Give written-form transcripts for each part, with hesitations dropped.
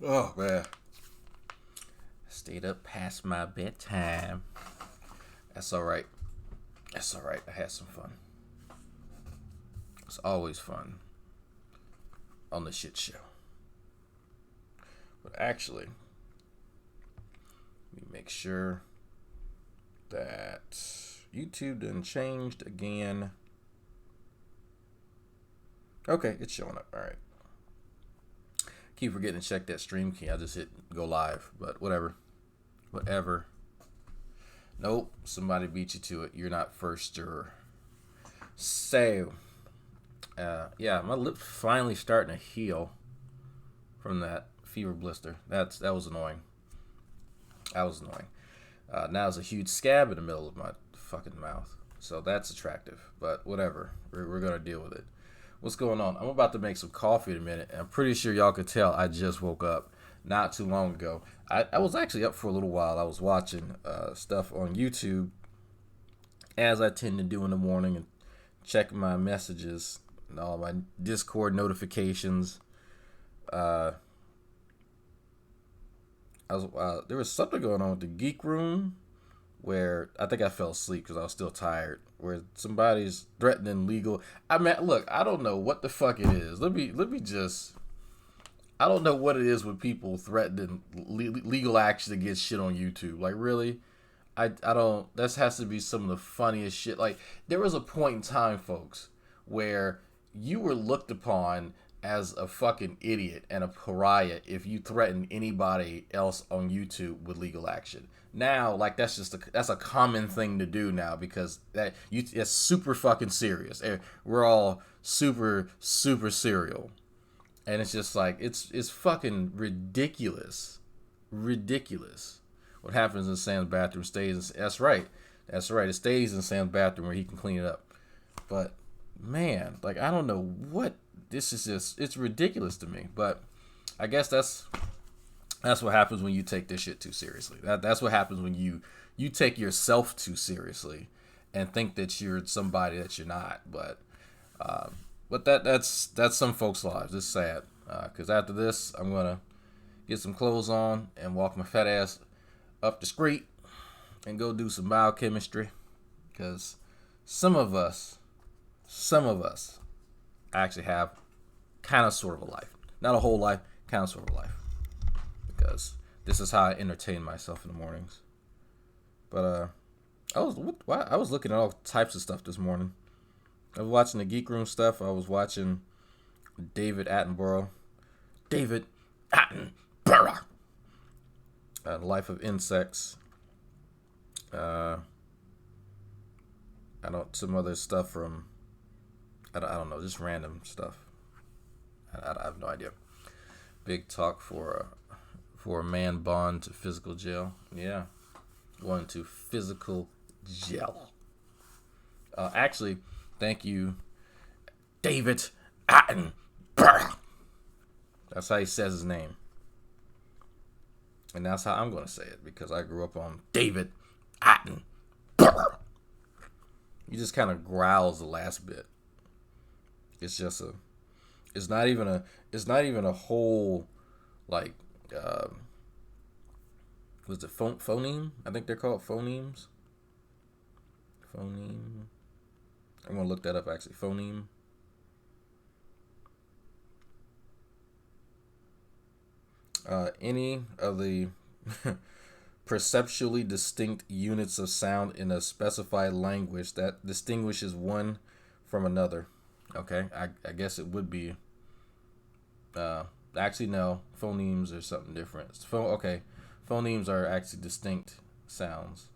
Oh man, stayed up past my bedtime. That's all right. That's all right. I had some fun. It's always fun on the shit show. But actually, let me make sure that YouTube done changed again. Okay, it's showing up. All right. Keep forgetting to check that stream key. I just hit go live, but whatever. Whatever. Nope, somebody beat you to it. You're not first juror. So, yeah, my lips finally starting to heal from that fever blister. That was annoying. That was annoying. Now there's a huge scab in the middle of my fucking mouth. So that's attractive. But whatever. We're going to deal with it. What's going on? I'm about to make some coffee in a minute. I'm pretty sure y'all could tell I just woke up not too long ago. I was actually up for a little while. I was watching stuff on YouTube, as I tend to do in the morning, and checking my messages and all my Discord notifications. There was something going on with the Geek Room where I think I fell asleep because I was still tired. Where somebody's threatening legal. I mean, look, I don't know what the fuck it is. Let me just. I don't know what it is with people threatening legal action against shit on YouTube. Like, really? I don't. This has to be some of the funniest shit. Like, there was a point in time, folks, where you were looked upon as a fucking idiot and a pariah if you threaten anybody else on YouTube with legal action. Now, like, that's a common thing to do now because that's super fucking serious. We're all super serial, and it's just like it's fucking ridiculous. What happens in Sam's bathroom stays. That's right. It stays in Sam's bathroom where he can clean it up. But man, like, I don't know what this is. It's ridiculous to me. But I guess that's what happens when you take this shit too seriously. That's what happens when you take yourself too seriously and think that you're somebody that you're not. But that's some folks' lives. It's sad because after this, I'm gonna get some clothes on and walk my fat ass up the street and go do some biochemistry because some of us actually have kind of sort of a life, not a whole life, kind of sort of a life, because this is how I entertain myself in the mornings. But I was looking at all types of stuff this morning. I was watching the Geek Room stuff. I was watching David Attenborough. David Attenborough. Life of Insects. I don't some other stuff from I don't know, just random stuff. I have no idea. Big talk for a man bond to physical jail. Yeah, going to physical jail. Actually, thank you, David Attenborough. That's how he says his name. And that's how I'm going to say it because I grew up on David Attenborough. He just kind of growls the last bit. It's just it's not even a whole, like, was it phoneme? I think they're called phonemes. Phoneme. I'm going to look that up actually. Phoneme. Any of the perceptually distinct units of sound in a specified language that distinguishes one from another. Okay, I guess it would be. Actually, no. Phonemes are something different. Okay, phonemes are actually distinct sounds.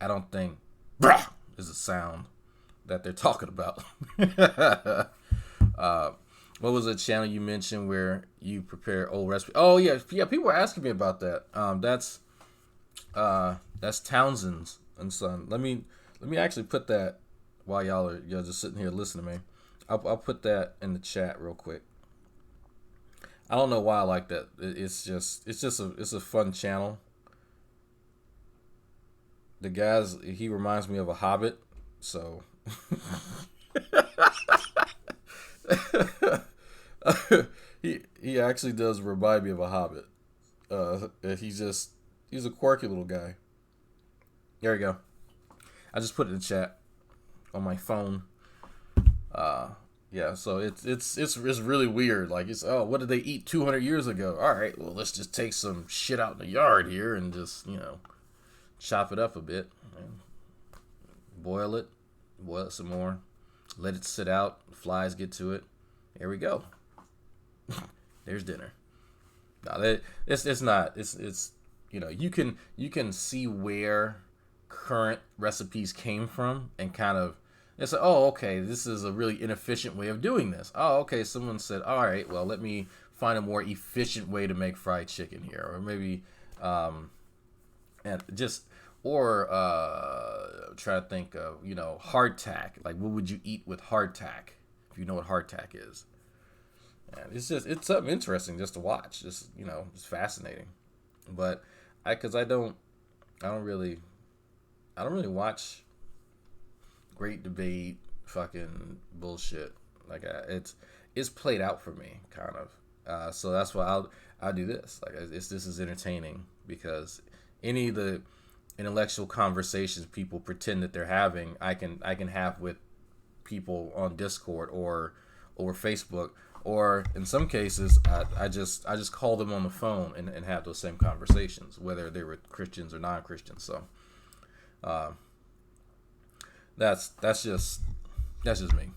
I don't think "brah" is a sound that they're talking about. What was the channel you mentioned where you prepare old recipes? Oh yeah. People were asking me about that. That's Townsend's and Son. Let me actually put that while y'all just sitting here listening to me. I'll put that in the chat real quick. I don't know why I like that. It's a fun channel. The he reminds me of a Hobbit, so. he he actually does remind me of a hobbit. He's a quirky little guy. There you go. I just put it in the chat on my phone. Yeah, so it's really weird. Like, what did they eat 200 years ago? All right, well, let's just take some shit out in the yard here and just, chop it up a bit, and boil it some more, let it sit out, flies get to it. There we go. There's dinner. No, it's not. It's you can see where current recipes came from and kind of. It's like, oh, okay, this is a really inefficient way of doing this. Oh, okay, someone said, all right, well, let me find a more efficient way to make fried chicken here. Or maybe, try to think of, hardtack. Like, what would you eat with hardtack, if you know what hardtack is? And it's something interesting just to watch. Just, it's fascinating. But I don't really watch great debate, fucking bullshit. Like, it's played out for me, kind of. So that's why I'll do this. Like, this is entertaining, because any of the intellectual conversations people pretend that they're having, I can have with people on Discord or Facebook, or in some cases I just call them on the phone and have those same conversations, whether they were Christians or non-Christians. So that's just me.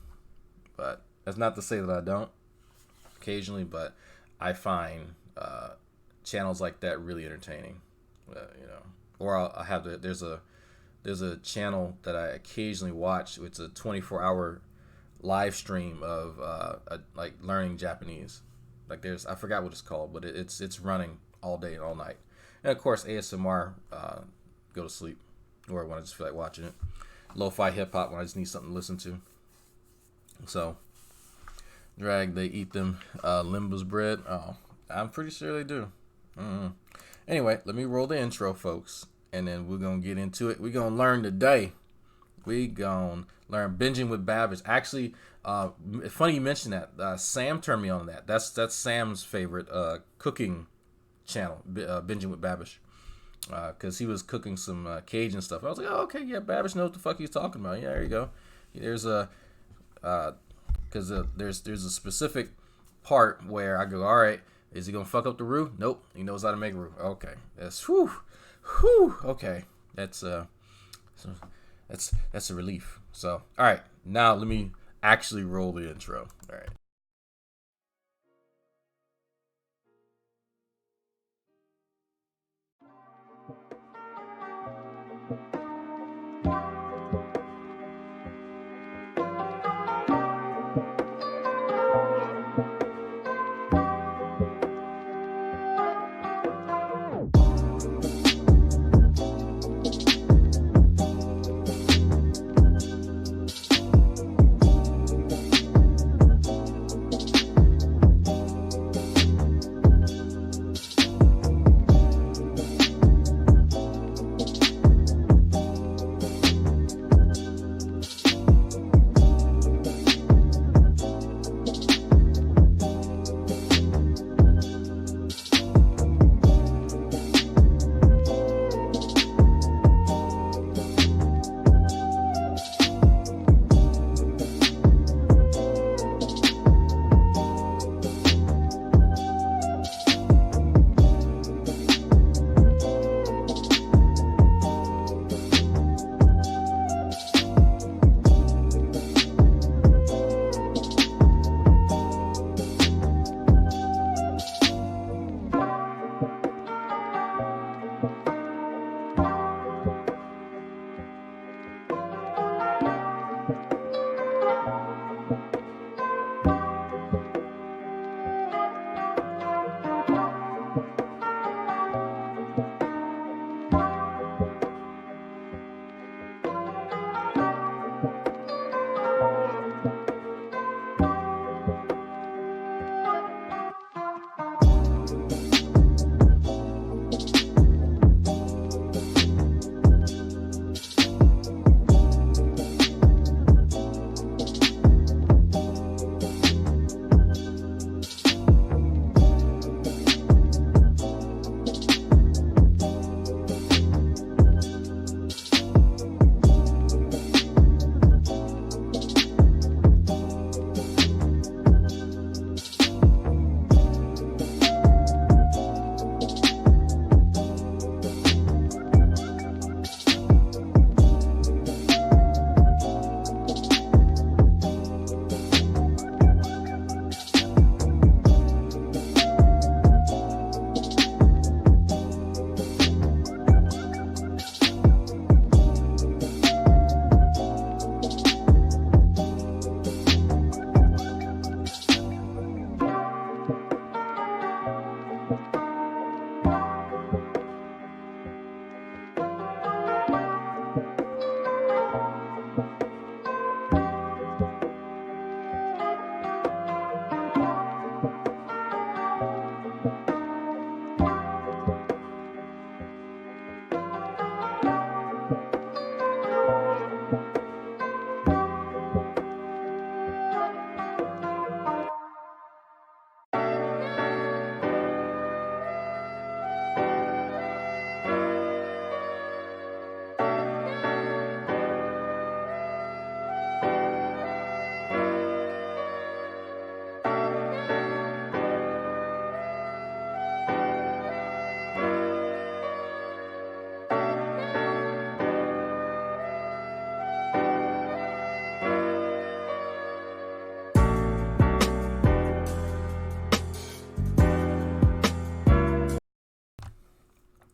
But that's not to say that I don't occasionally, but I find channels like that really entertaining. Or I'll have there's a channel that I occasionally watch. It's a 24-hour live stream of like learning Japanese. Like, I forgot what it's called, but it's running all day and all night. And of course ASMR, go to sleep, or when I just feel like watching it. Lo-fi hip hop when I just need something to listen to. So, they eat them Limba's bread. Oh, I'm pretty sure they do. Anyway, let me roll the intro, folks, and then we're gonna get into it. We're gonna learn today. We gonna learn binging with Babish. Actually, funny you mentioned that. Sam turned me on to that. That's Sam's favorite cooking channel, binging with Babish. Because he was cooking some Cajun stuff. I was like, oh, okay, yeah, Babish knows what the fuck he's talking about. Yeah, there you go. There's there's a specific part where I go, all right, is he gonna fuck up the roux? Nope, he knows how to make roux. Okay, that's okay, that's a relief. So, all right, now let me actually roll the intro. All right.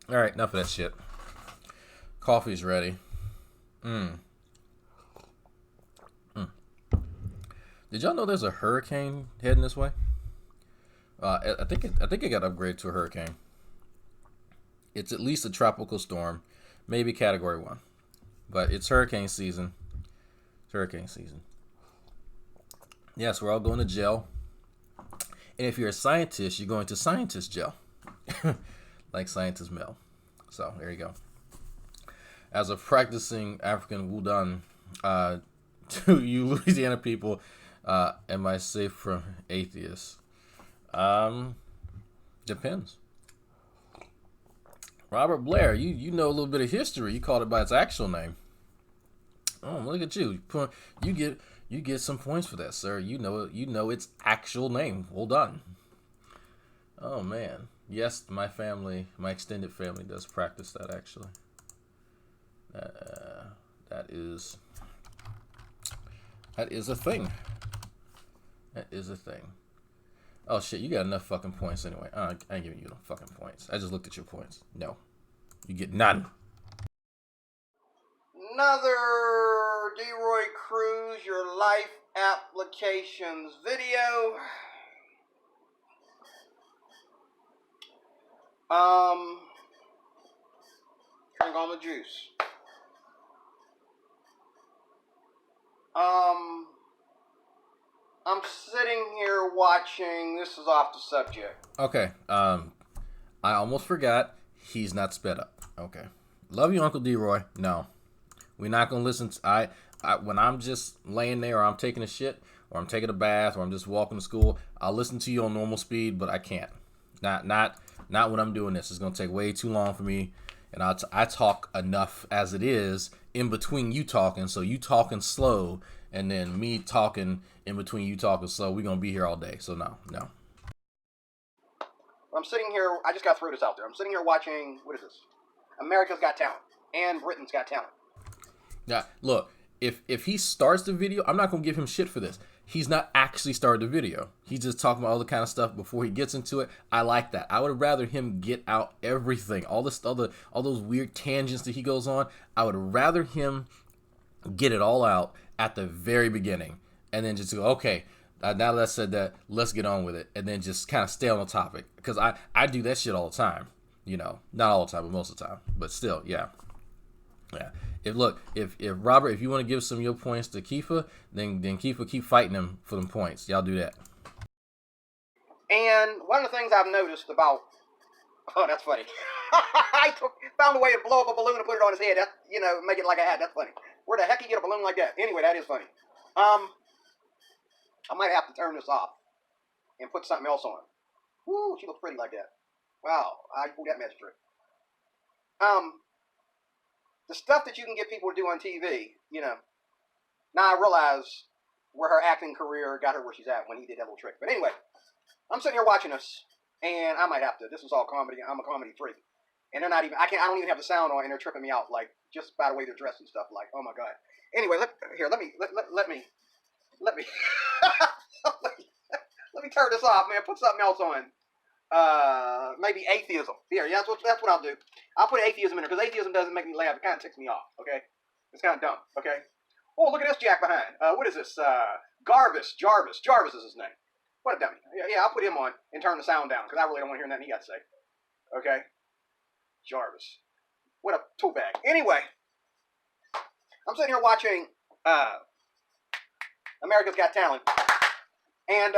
All right, enough of that shit. Coffee's ready. Did y'all know there's a hurricane heading this way? I think it got upgraded to a hurricane. It's at least a tropical storm, maybe Category 1, but it's hurricane season. It's hurricane season. Yes, we're all going to jail. And if you're a scientist, you're going to scientist jail, like Scientist Mel. So there you go. As a practicing African Wudan, to you Louisiana people, am I safe from atheists? Depends. Robert Blair, you know a little bit of history. You called it by its actual name. Oh, look at you. You get some points for that, sir. You know its actual name. Well done. Oh man. Yes, my extended family does practice that actually. That is a thing. That is a thing. Oh shit, you got enough fucking points anyway. I ain't giving you no fucking points. I just looked at your points. No. You get none. Another DeRoy Cruz Your Life Applications video. Drink all the juice. I'm sitting here watching. This is off the subject. Okay. I almost forgot. He's not sped up. Okay. Love you, Uncle DeRoy. No. We're not gonna listen to when I'm just laying there or I'm taking a shit or I'm taking a bath or I'm just walking to school, I'll listen to you on normal speed, but I can't. Not when I'm doing this. It's gonna take way too long for me. And I talk enough as it is in between you talking, so you talking slow, and then me talking in between you talking slow. We're going to be here all day, so no. I'm sitting here, I just got to throw this out there. I'm sitting here watching, what is this? America's Got Talent and Britain's Got Talent. Now, look, if he starts the video, I'm not going to give him shit for this. He's not actually started the video. He's just talking about all the kind of stuff before he gets into it. I like that. I would rather him get out everything, all those weird tangents that he goes on. I would rather him get it all out at the very beginning, and then just go, okay, now that I said that, let's get on with it, and then just kind of stay on the topic. Because I do that shit all the time. Not all the time, but most of the time. But still, yeah. If Robert, if you want to give some of your points to Kiefer, then Kiefer keep fighting him for them points. Y'all do that. And one of the things I've noticed about, that's funny. I found a way to blow up a balloon and put it on his head. That, make it like a hat. That's funny. Where the heck you get a balloon like that? Anyway, that is funny. I might have to turn this off and put something else on. Woo, she looks pretty like that. Wow, I pulled that magic trick. The stuff that you can get people to do on TV, now I realize where her acting career got her where she's at when he did that little trick. But anyway, I'm sitting here watching this, and I might have to. This is all comedy. I'm a comedy freak, and they're not even. I don't even have the sound on, and they're tripping me out, like just by the way they're dressed and stuff. Like, oh my god. Anyway, let me let me turn this off, man. Put something else on. Maybe atheism. Yeah, that's what I'll do. I'll put atheism in there because atheism doesn't make me laugh. It kind of ticks me off. Okay, it's kind of dumb. Okay. Oh, look at this jack behind. What is this? Jarvis is his name. What a dummy. Yeah, I'll put him on and turn the sound down because I really don't want to hear nothing he got to say. Okay. Jarvis. What a tool bag. Anyway, I'm sitting here watching America's Got Talent, and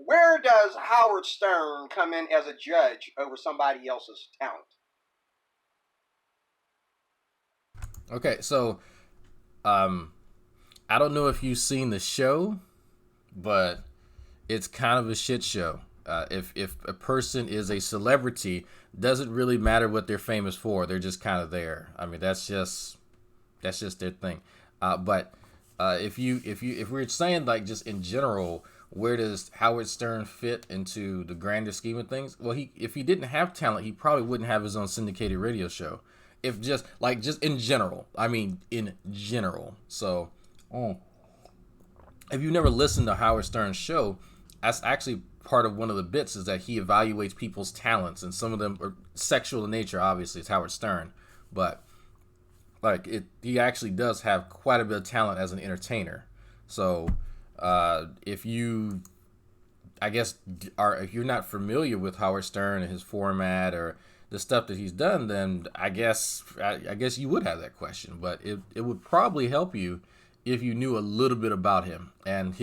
where does Howard Stern come in as a judge over somebody else's talent? Okay, so I don't know if you've seen the show, but it's kind of a shit show. If a person is a celebrity, doesn't really matter what they're famous for. They're just kind of there. I mean, that's just their thing. But if we're saying like just in general, where does Howard Stern fit into the grander scheme of things? Well, if he didn't have talent, he probably wouldn't have his own syndicated radio show. If just in general, I mean in general. So, if you've never listened to Howard Stern's show, that's actually part of one of the bits is that he evaluates people's talents, and some of them are sexual in nature. Obviously, it's Howard Stern, but like he actually does have quite a bit of talent as an entertainer. So if you, I guess, if you're not familiar with Howard Stern and his format or the stuff that he's done, then I guess you would have that question. But it would probably help you if you knew a little bit about him and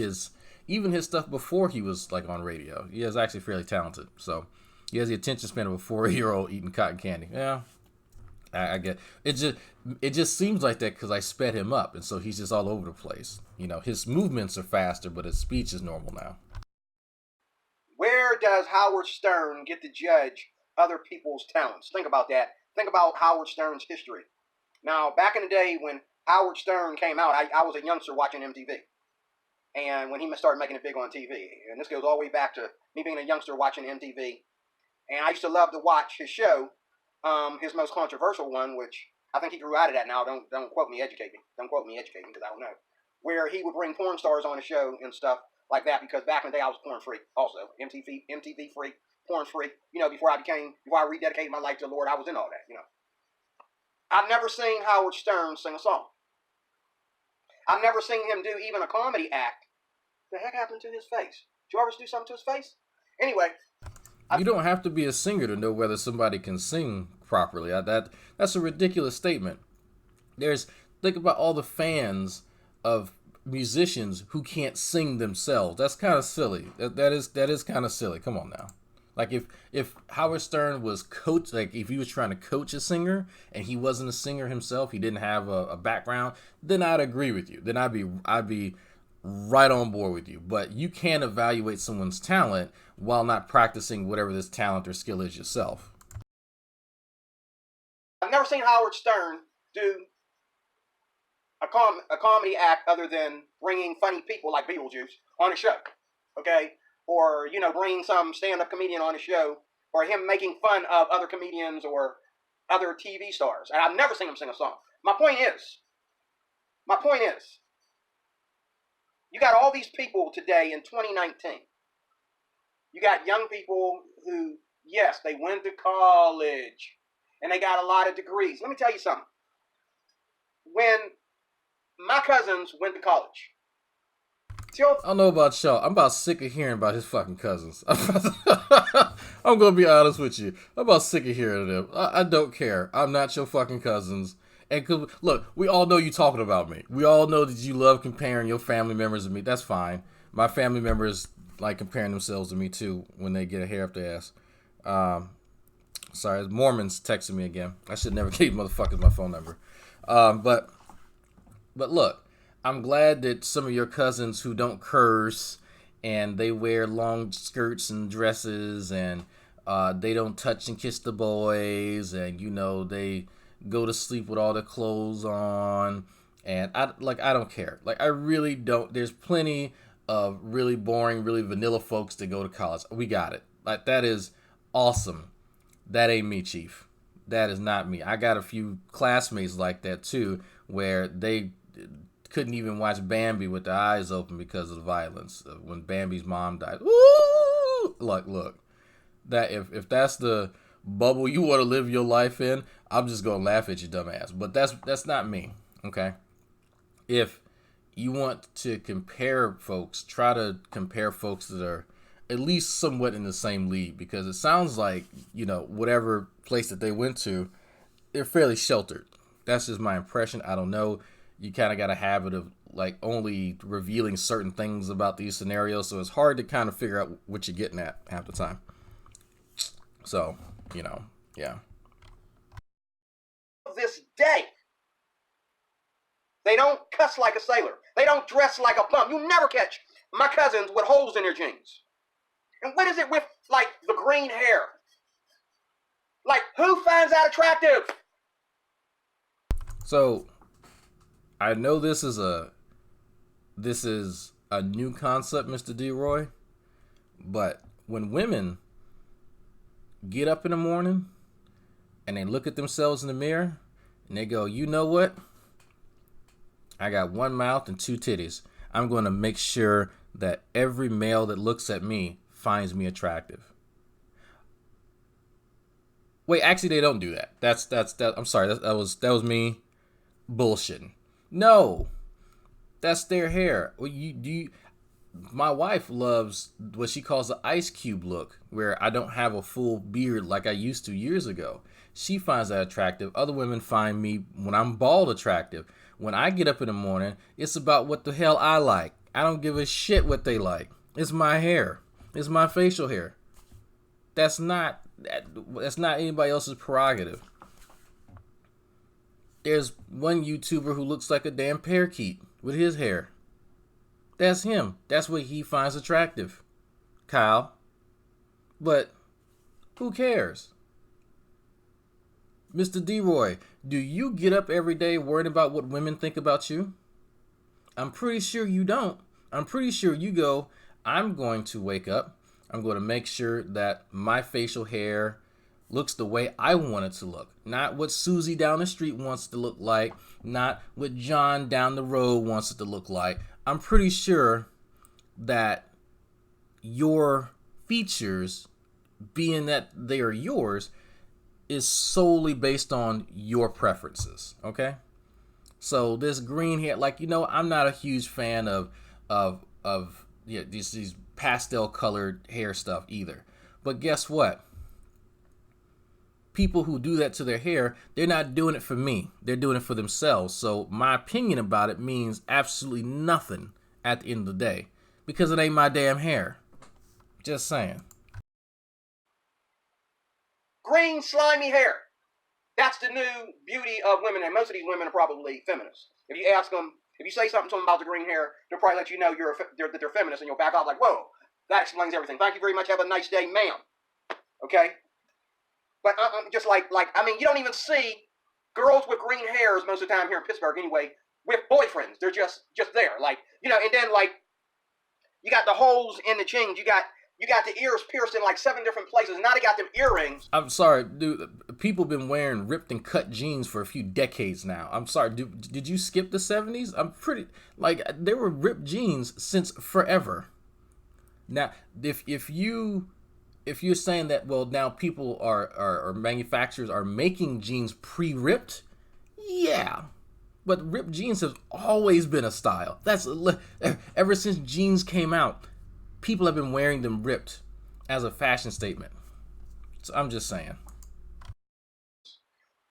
even his stuff before he was like on radio. He is actually fairly talented. So he has the attention span of a 4-year-old eating cotton candy. Yeah, I get it. Just seems like that because I sped him up, and so he's just all over the place. You know, his movements are faster, but his speech is normal now. Where does Howard Stern get to judge other people's talents? Think about that. Think about Howard Stern's history. Now, back in the day when Howard Stern came out, I was a youngster watching MTV. And when he started making it big on TV. And this goes all the way back to me being a youngster watching MTV. And I used to love to watch his show, his most controversial one, which I think he grew out of that now. Don't quote me, educate me. Don't quote me, educate me, because I don't know. Where he would bring porn stars on the show and stuff like that, because back in the day I was porn free also. MTV free, porn free. You know, before I rededicated my life to the Lord, I was in all that, you know. I've never seen Howard Stern sing a song. I've never seen him do even a comedy act. The heck happened to his face? Did you ever do something to his face? Anyway. You don't have to be a singer to know whether somebody can sing properly. That's a ridiculous statement. Think about all the fans of musicians who can't sing themselves. That's kind of silly. That is kind of silly. Come on now. Like if Howard Stern was if he was trying to coach a singer and he wasn't a singer himself, he didn't have a background, then I'd agree with you. Then I'd be right on board with you. But you can't evaluate someone's talent while not practicing whatever this talent or skill is yourself. I've never seen Howard Stern do a comedy act other than bringing funny people like Beetlejuice on a show, okay? Or, you know, bringing some stand-up comedian on a show, or him making fun of other comedians or other TV stars. And I've never seen him sing a song. My point is, you got all these people today in 2019. You got young people who, yes, they went to college, and they got a lot of degrees. Let me tell you something. When my cousins went to college, I don't know about y'all. I'm about sick of hearing about his fucking cousins. I'm going to be honest with you. I'm about sick of hearing them. I don't care. I'm not your fucking cousins. And look, we all know you talking about me. We all know that you love comparing your family members to me. That's fine. My family members like comparing themselves to me too when they get a hair up their ass. Sorry, Mormons texting me again. I should never give motherfuckers my phone number. But look. I'm glad that some of your cousins who don't curse and they wear long skirts and dresses and they don't touch and kiss the boys and, you know, they go to sleep with all their clothes on. And I don't care. Like, I really don't. There's plenty of really boring, really vanilla folks that go to college. We got it. Like, that is awesome. That ain't me, Chief. That is not me. I got a few classmates like that too, where they couldn't even watch Bambi with their eyes open because of the violence when Bambi's mom died. Ooh! Look, that if that's the bubble you want to live your life in, I'm just gonna laugh at you, dumbass. But that's not me. Okay, if you want to compare folks, try to compare folks that are at least somewhat in the same league, because it sounds like, you know, whatever place that they went to, they're fairly sheltered. That's just my impression. I don't know. You kind of got a habit of like only revealing certain things about these scenarios, so it's hard to kind of figure out what you're getting at half the time. So, you know, yeah. This day, they don't cuss like a sailor. They don't dress like a bum. You never catch my cousins with holes in their jeans. And what is it with like the green hair? Like, who finds that attractive? So, I know this is a new concept, Mr. D-Roy, but when women get up in the morning and they look at themselves in the mirror and they go, you know what? I got one mouth and two titties. I'm going to make sure that every male that looks at me finds me attractive. Wait, actually, they don't do that. That's that. I'm sorry. That was me bullshitting. No, that's their hair. Well, my wife loves what she calls the ice cube look, where I don't have a full beard like I used to years ago. She finds that attractive. Other women find me when I'm bald attractive. When I get up in the morning, it's about what the hell I like. I don't give a shit what they like. It's my hair. It's my facial hair. That's not anybody else's prerogative. There's one YouTuber who looks like a damn parakeet with his hair. That's him. That's what he finds attractive, Kyle. But who cares? Mr. D-Roy, do you get up every day worried about what women think about you? I'm pretty sure you don't. I'm pretty sure you go, I'm going to wake up. I'm going to make sure that my facial hair looks the way I want it to look. Not what Susie down the street wants it to look like. Not what John down the road wants it to look like. I'm pretty sure that your features, being that they are yours, is solely based on your preferences, okay? So this green hair, like, I'm not a huge fan of these pastel colored hair stuff either. But guess what? People who do that to their hair, they're not doing it for me. They're doing it for themselves. So my opinion about it means absolutely nothing at the end of the day, because it ain't my damn hair. Just saying. Green, slimy hair. That's the new beauty of women, and most of these women are probably feminists. If you ask them, if you say something to them about the green hair, they'll probably let you know that they're feminists, and you'll back off like, whoa, that explains everything. Thank you very much. Have a nice day, ma'am. Okay? But just you don't even see girls with green hairs most of the time here in Pittsburgh anyway with boyfriends. They're just there. And then you got the holes in the jeans. You got the ears pierced in 7 different places. Now they got them earrings. I'm sorry, dude. People been wearing ripped and cut jeans for a few decades now. I'm sorry, did you skip the 70s? I'm pretty, there were ripped jeans since forever. Now, if you're saying that, well, now people are manufacturers are making jeans pre-ripped, yeah. But ripped jeans have always been a style. That's ever since jeans came out. People have been wearing them ripped as a fashion statement. So I'm just saying.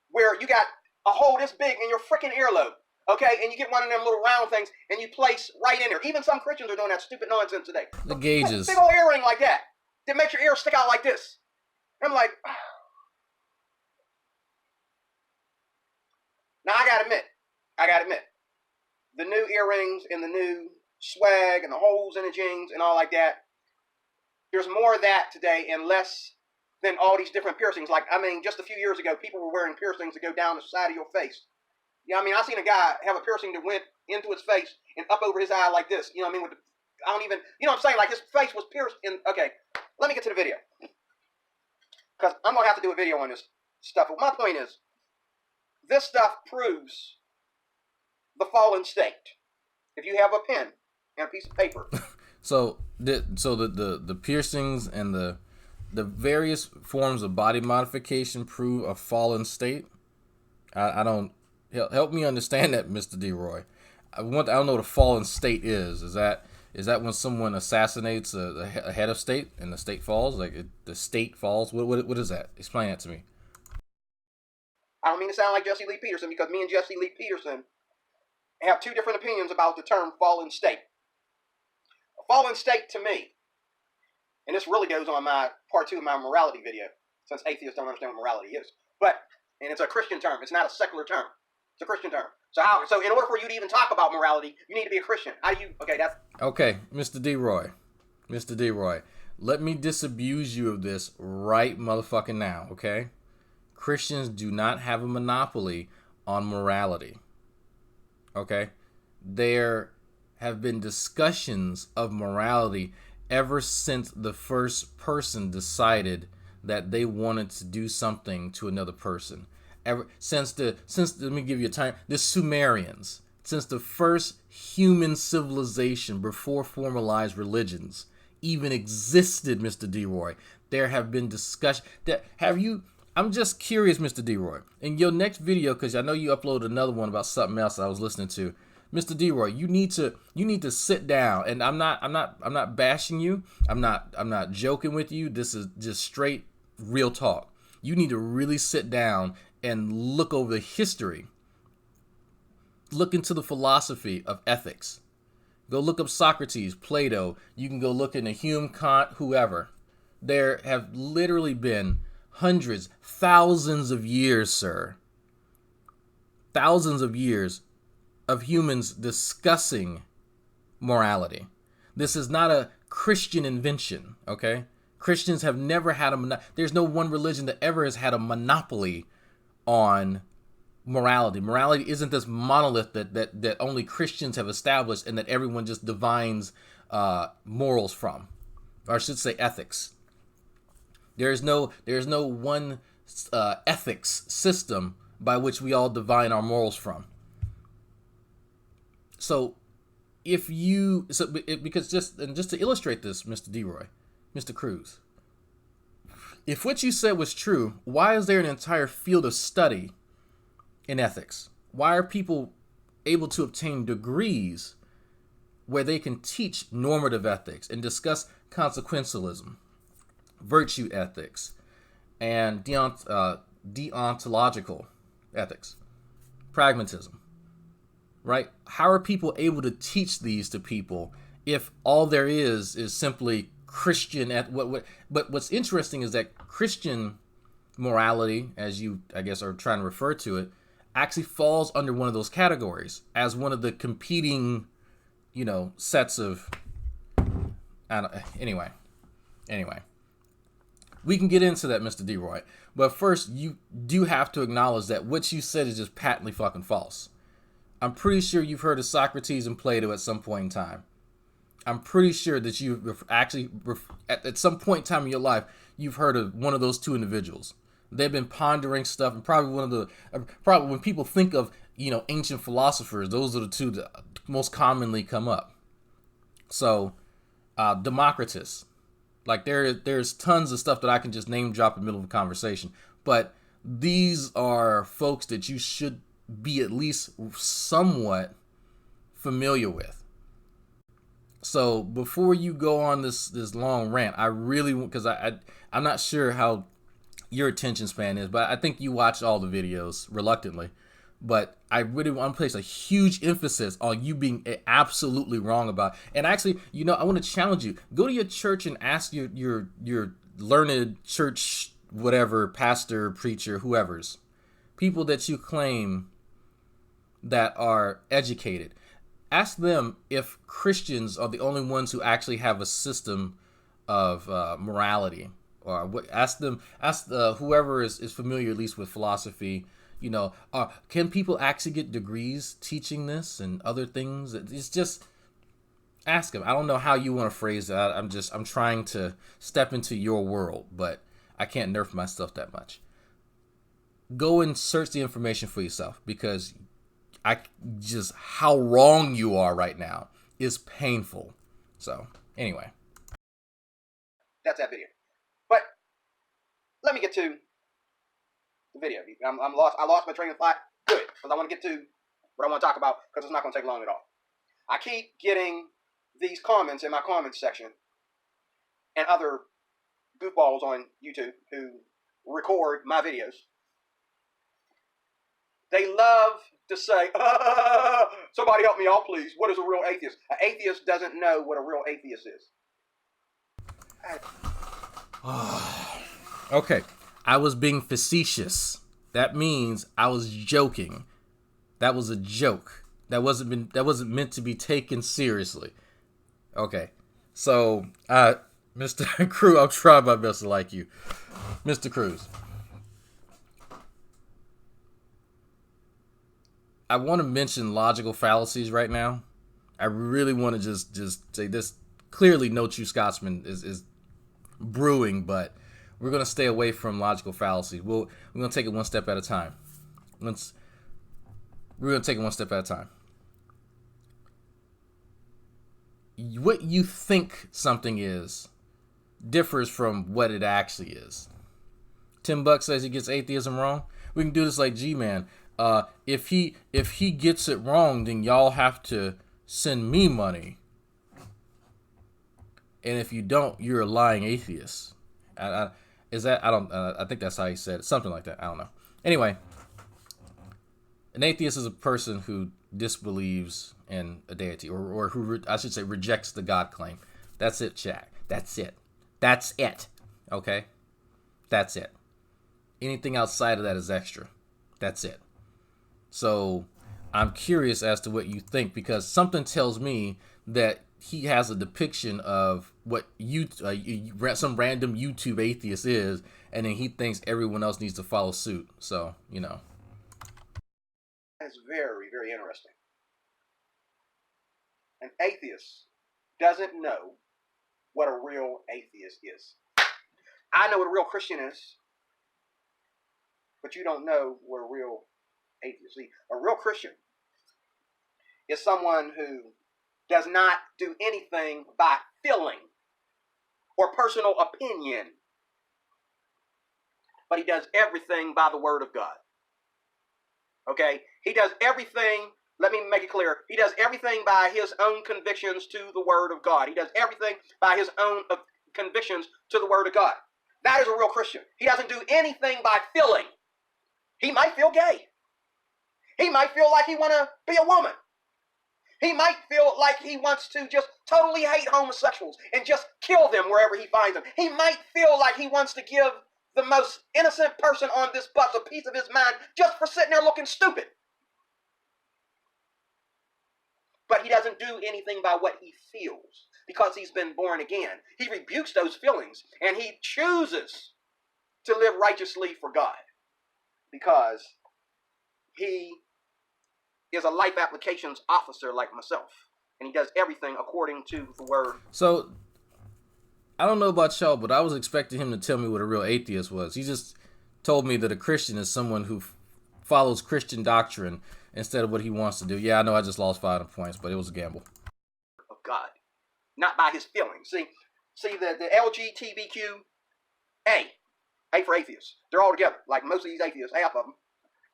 Where you got a hole this big in your freaking earlobe, okay? And you get one of them little round things and you place right in there. Even some Christians are doing that stupid nonsense today. The gauges. Big old earring like that. That makes your ear stick out like this. I'm like, now I gotta admit, the new earrings and the new swag and the holes in the jeans and all like that, there's more of that today and less than all these different piercings. Just a few years ago, people were wearing piercings that go down the side of your face. I seen a guy have a piercing that went into his face and up over his eye like this. With I don't even, what I'm saying? His face was pierced in, okay, let me get to the video. Because I'm going to have to do a video on this stuff. But my point is, this stuff proves the fallen state. If you have a pen and a piece of paper. So the piercings and the various forms of body modification prove a fallen state. I don't help me understand that, Mr. D-Roy. I don't know what a fallen state is. Is that when someone assassinates a head of state and the state falls? The state falls? What is that? Explain that to me. I don't mean to sound like Jesse Lee Peterson, because me and Jesse Lee Peterson have 2 different opinions about the term fallen state. A fallen state to me, and this really goes on my part 2 of my morality video, since atheists don't understand what morality is. And it's a Christian term. It's not a secular term. It's a Christian term. So in order for you to even talk about morality, you need to be a Christian. Okay, Mr. D-Roy, let me disabuse you of this right motherfucking now, okay? Christians do not have a monopoly on morality, okay? There have been discussions of morality ever since the first person decided that they wanted to do something to another person. Since let me give you a time, the Sumerians, since the first human civilization before formalized religions, even existed, Mr. DeRoy. There have been discussion that I'm just curious, Mr. DeRoy. In your next video, because I know you uploaded another one about something else I was listening to, Mr. DeRoy, you need to sit down. And I'm not bashing you. I'm not joking with you. This is just straight real talk. You need to really sit down and look over the history. Look into the philosophy of ethics. Go look up Socrates, Plato. You can go look into Hume, Kant, whoever. There have literally been hundreds, thousands of years, sir. Thousands of years of humans discussing morality. This is not a Christian invention, okay? Christians have never had there's no one religion that ever has had a monopoly on morality. Morality isn't this monolith that only Christians have established and that everyone just divines morals from, or I should say ethics. There's no one ethics system by which we all divine our morals from. So because just to illustrate this, Mr. DeRoy, Mr. Cruz, if what you said was true, why is there an entire field of study in ethics? Why are people able to obtain degrees where they can teach normative ethics and discuss consequentialism, virtue ethics, and deontological ethics, pragmatism, right? How are people able to teach these to people if all there is simply Christian? But what's interesting is that Christian morality, as you, I guess, are trying to refer to it, actually falls under one of those categories as one of the competing, sets of. Anyway, we can get into that, Mr. DeRoy. But first, you do have to acknowledge that what you said is just patently fucking false. I'm pretty sure you've heard of Socrates and Plato at some point in time. I'm pretty sure that you've actually, at some point in time in your life, you've heard of one of those two individuals. They've been pondering stuff, and probably when people think of, ancient philosophers, those are the two that most commonly come up. So, Democritus. Like there's tons of stuff that I can just name drop in the middle of a conversation. But these are folks that you should be at least somewhat familiar with. So before you go on this long rant, I really, because I'm not sure how your attention span is, but I think you watch all the videos reluctantly. But I really want to place a huge emphasis on you being absolutely wrong about. And actually, I want to challenge you. Go to your church and ask your learned church, whatever, pastor, preacher, whoever's, people that you claim that are educated. Ask them if Christians are the only ones who actually have a system of morality. Or ask whoever is familiar at least with philosophy. Can people actually get degrees teaching this and other things? It's just ask them. I don't know how you want to phrase that. I'm trying to step into your world, but I can't nerf myself that much. Go and search the information for yourself, because how wrong you are right now is painful. So anyway, that's that video. But let me get to the video. I'm lost. I lost my train of thought. Good, because I want to get to what I want to talk about, because it's not going to take long at all. I keep getting these comments in my comments section, and other goofballs on YouTube who record my videos. They love to say, somebody help me out, please. What is a real atheist? An atheist doesn't know what a real atheist is. Okay. I was being facetious. That means I was joking. That was a joke. That wasn't meant to be taken seriously. Okay. So, Mr. Cruz, I'll try my best to like you. Mr. Cruz. I want to mention logical fallacies right now. I really want to just say this. Clearly, No True Scotsman is brewing, but we're going to stay away from logical fallacies. We're going to take it one step at a time. We're going to take it one step at a time. what you think something is differs from what it actually is. Tim Buck says he gets atheism wrong. We can do this like G-Man. If he gets it wrong, then y'all have to send me money. And if you don't, you're a lying atheist. I think that's how he said it. Something like that. I don't know. Anyway, an atheist is a person who disbelieves in a deity, or who, I should say, rejects the God claim. That's it, Jack. That's it. That's it. Okay? That's it. Anything outside of that is extra. That's it. So I'm curious as to what you think, because something tells me that he has a depiction of what some random YouTube atheist is, and then he thinks everyone else needs to follow suit. So, you know. It's very, very interesting. An atheist doesn't know what a real atheist is. I know what a real Christian is, but you don't know what a real atheist is. A real Christian is someone who does not do anything by feeling or personal opinion, but he does everything by the word of God. Okay? He does everything, let me make it clear, he does everything by his own convictions to the word of God. He does everything by his own convictions to the word of God. That is a real Christian. He doesn't do anything by feeling. He might feel gay. He might feel like he want to be a woman. He might feel like he wants to just totally hate homosexuals and just kill them wherever he finds them. He might feel like he wants to give the most innocent person on this bus a piece of his mind just for sitting there looking stupid. But he doesn't do anything by what he feels because he's been born again. He rebukes those feelings and he chooses to live righteously for God because he is a life applications officer like myself, and he does everything according to the word. So, I don't know about y'all, but I was expecting him to tell me what a real atheist was. He just told me that a Christian is someone who follows Christian doctrine instead of what he wants to do. Yeah, I know I just lost 500 points, but it was a gamble. Of God, not by his feelings. See the LGBTQ A for atheists. They're all together. Like most of these atheists, half of them,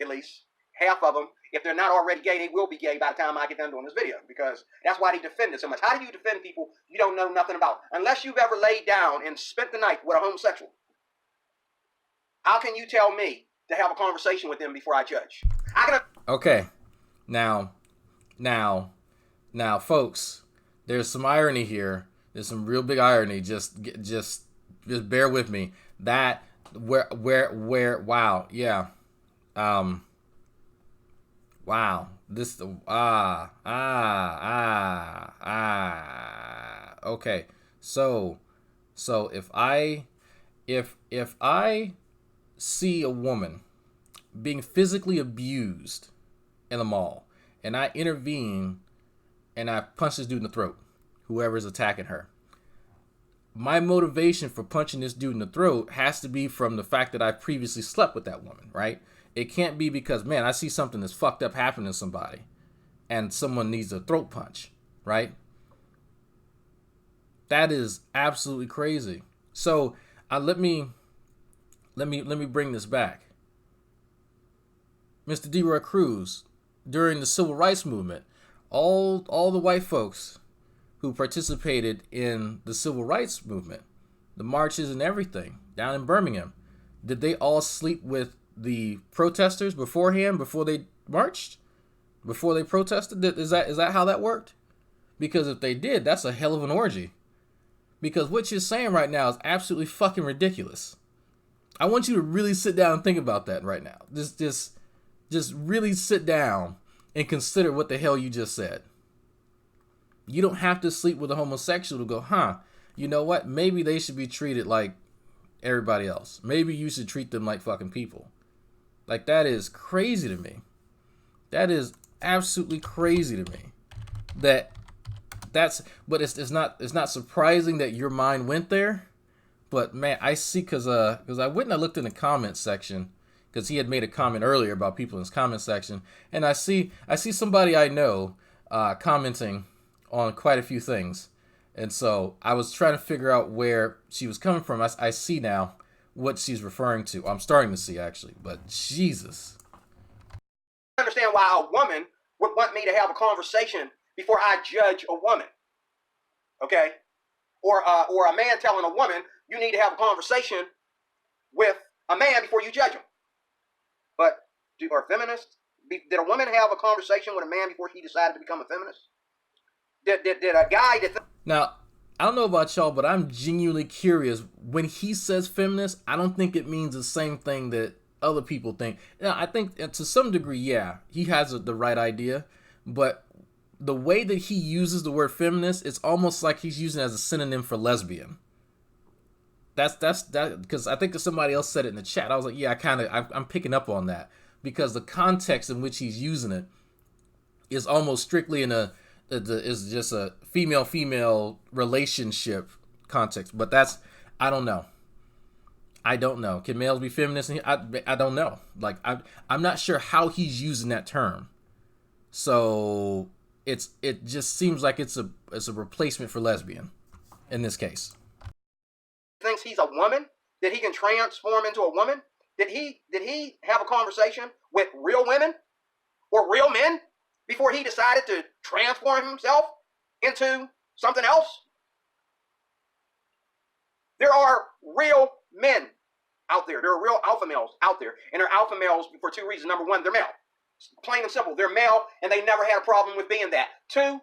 at least. Half of them, if they're not already gay, they will be gay by the time I get done doing this video, because that's why they defend it so much. How do you defend people you don't know nothing about? Unless you've ever laid down and spent the night with a homosexual, how can you tell me to have a conversation with them before I judge? Okay, now, folks, there's some irony here. There's some real big irony. Just bear with me. That wow, yeah. Wow. This okay. So if I see a woman being physically abused in the mall and I intervene and I punch this dude in the throat, whoever's attacking her, my motivation for punching this dude in the throat has to be from the fact that I previously slept with that woman, right? It can't be because, man, I see something that's fucked up happening to somebody and someone needs a throat punch, right? That is absolutely crazy. So let me bring this back. Mr. D-Roy Cruz, during the Civil Rights Movement, all the white folks who participated in the Civil Rights Movement, the marches and everything down in Birmingham, did they all sleep with the protesters beforehand, before they marched, before they protested? Is that how that worked? Because if they did, that's a hell of an orgy. Because what you're saying right now is absolutely fucking ridiculous. I want you to really sit down and think about that right now. Just really sit down and consider what the hell you just said. You don't have to sleep with a homosexual to go, you know what? Maybe they should be treated like everybody else. Maybe you should treat them like fucking people. Like, that is crazy to me. That is absolutely crazy to me. But it's not surprising that your mind went there. But man, I see, because I went and I looked in the comment section, because he had made a comment earlier about people in his comment section, and I see somebody I know commenting on quite a few things, And so I was trying to figure out where she was coming from. I see now what she's referring to. I'm starting to see, actually. But Jesus. I understand why a woman would want me to have a conversation before I judge a woman. Okay? Or a man telling a woman, you need to have a conversation with a man before you judge him. But are feminists? Did a woman have a conversation with a man before she decided to become a feminist? Did a guy that... Now, I don't know about y'all, but I'm genuinely curious. When he says feminist, I don't think it means the same thing that other people think. Now, I think to some degree, yeah, he has the right idea. But the way that he uses the word feminist, it's almost like he's using it as a synonym for lesbian. That's because I think somebody else said it in the chat. I was like, yeah, I'm picking up on that, because the context in which he's using it is almost strictly is just a female relationship context. But I don't know. Can males be feminists? I don't know. Like I'm not sure how he's using that term. So it just seems like it's a replacement for lesbian in this case. Thinks he's a woman, that he can transform into a woman? Did he have a conversation with real women or real men before he decided to transform himself into something else? There are real men out there. There are real alpha males out there. And they're alpha males for two reasons. Number one, they're male. Plain and simple. They're male and they never had a problem with being that. Two,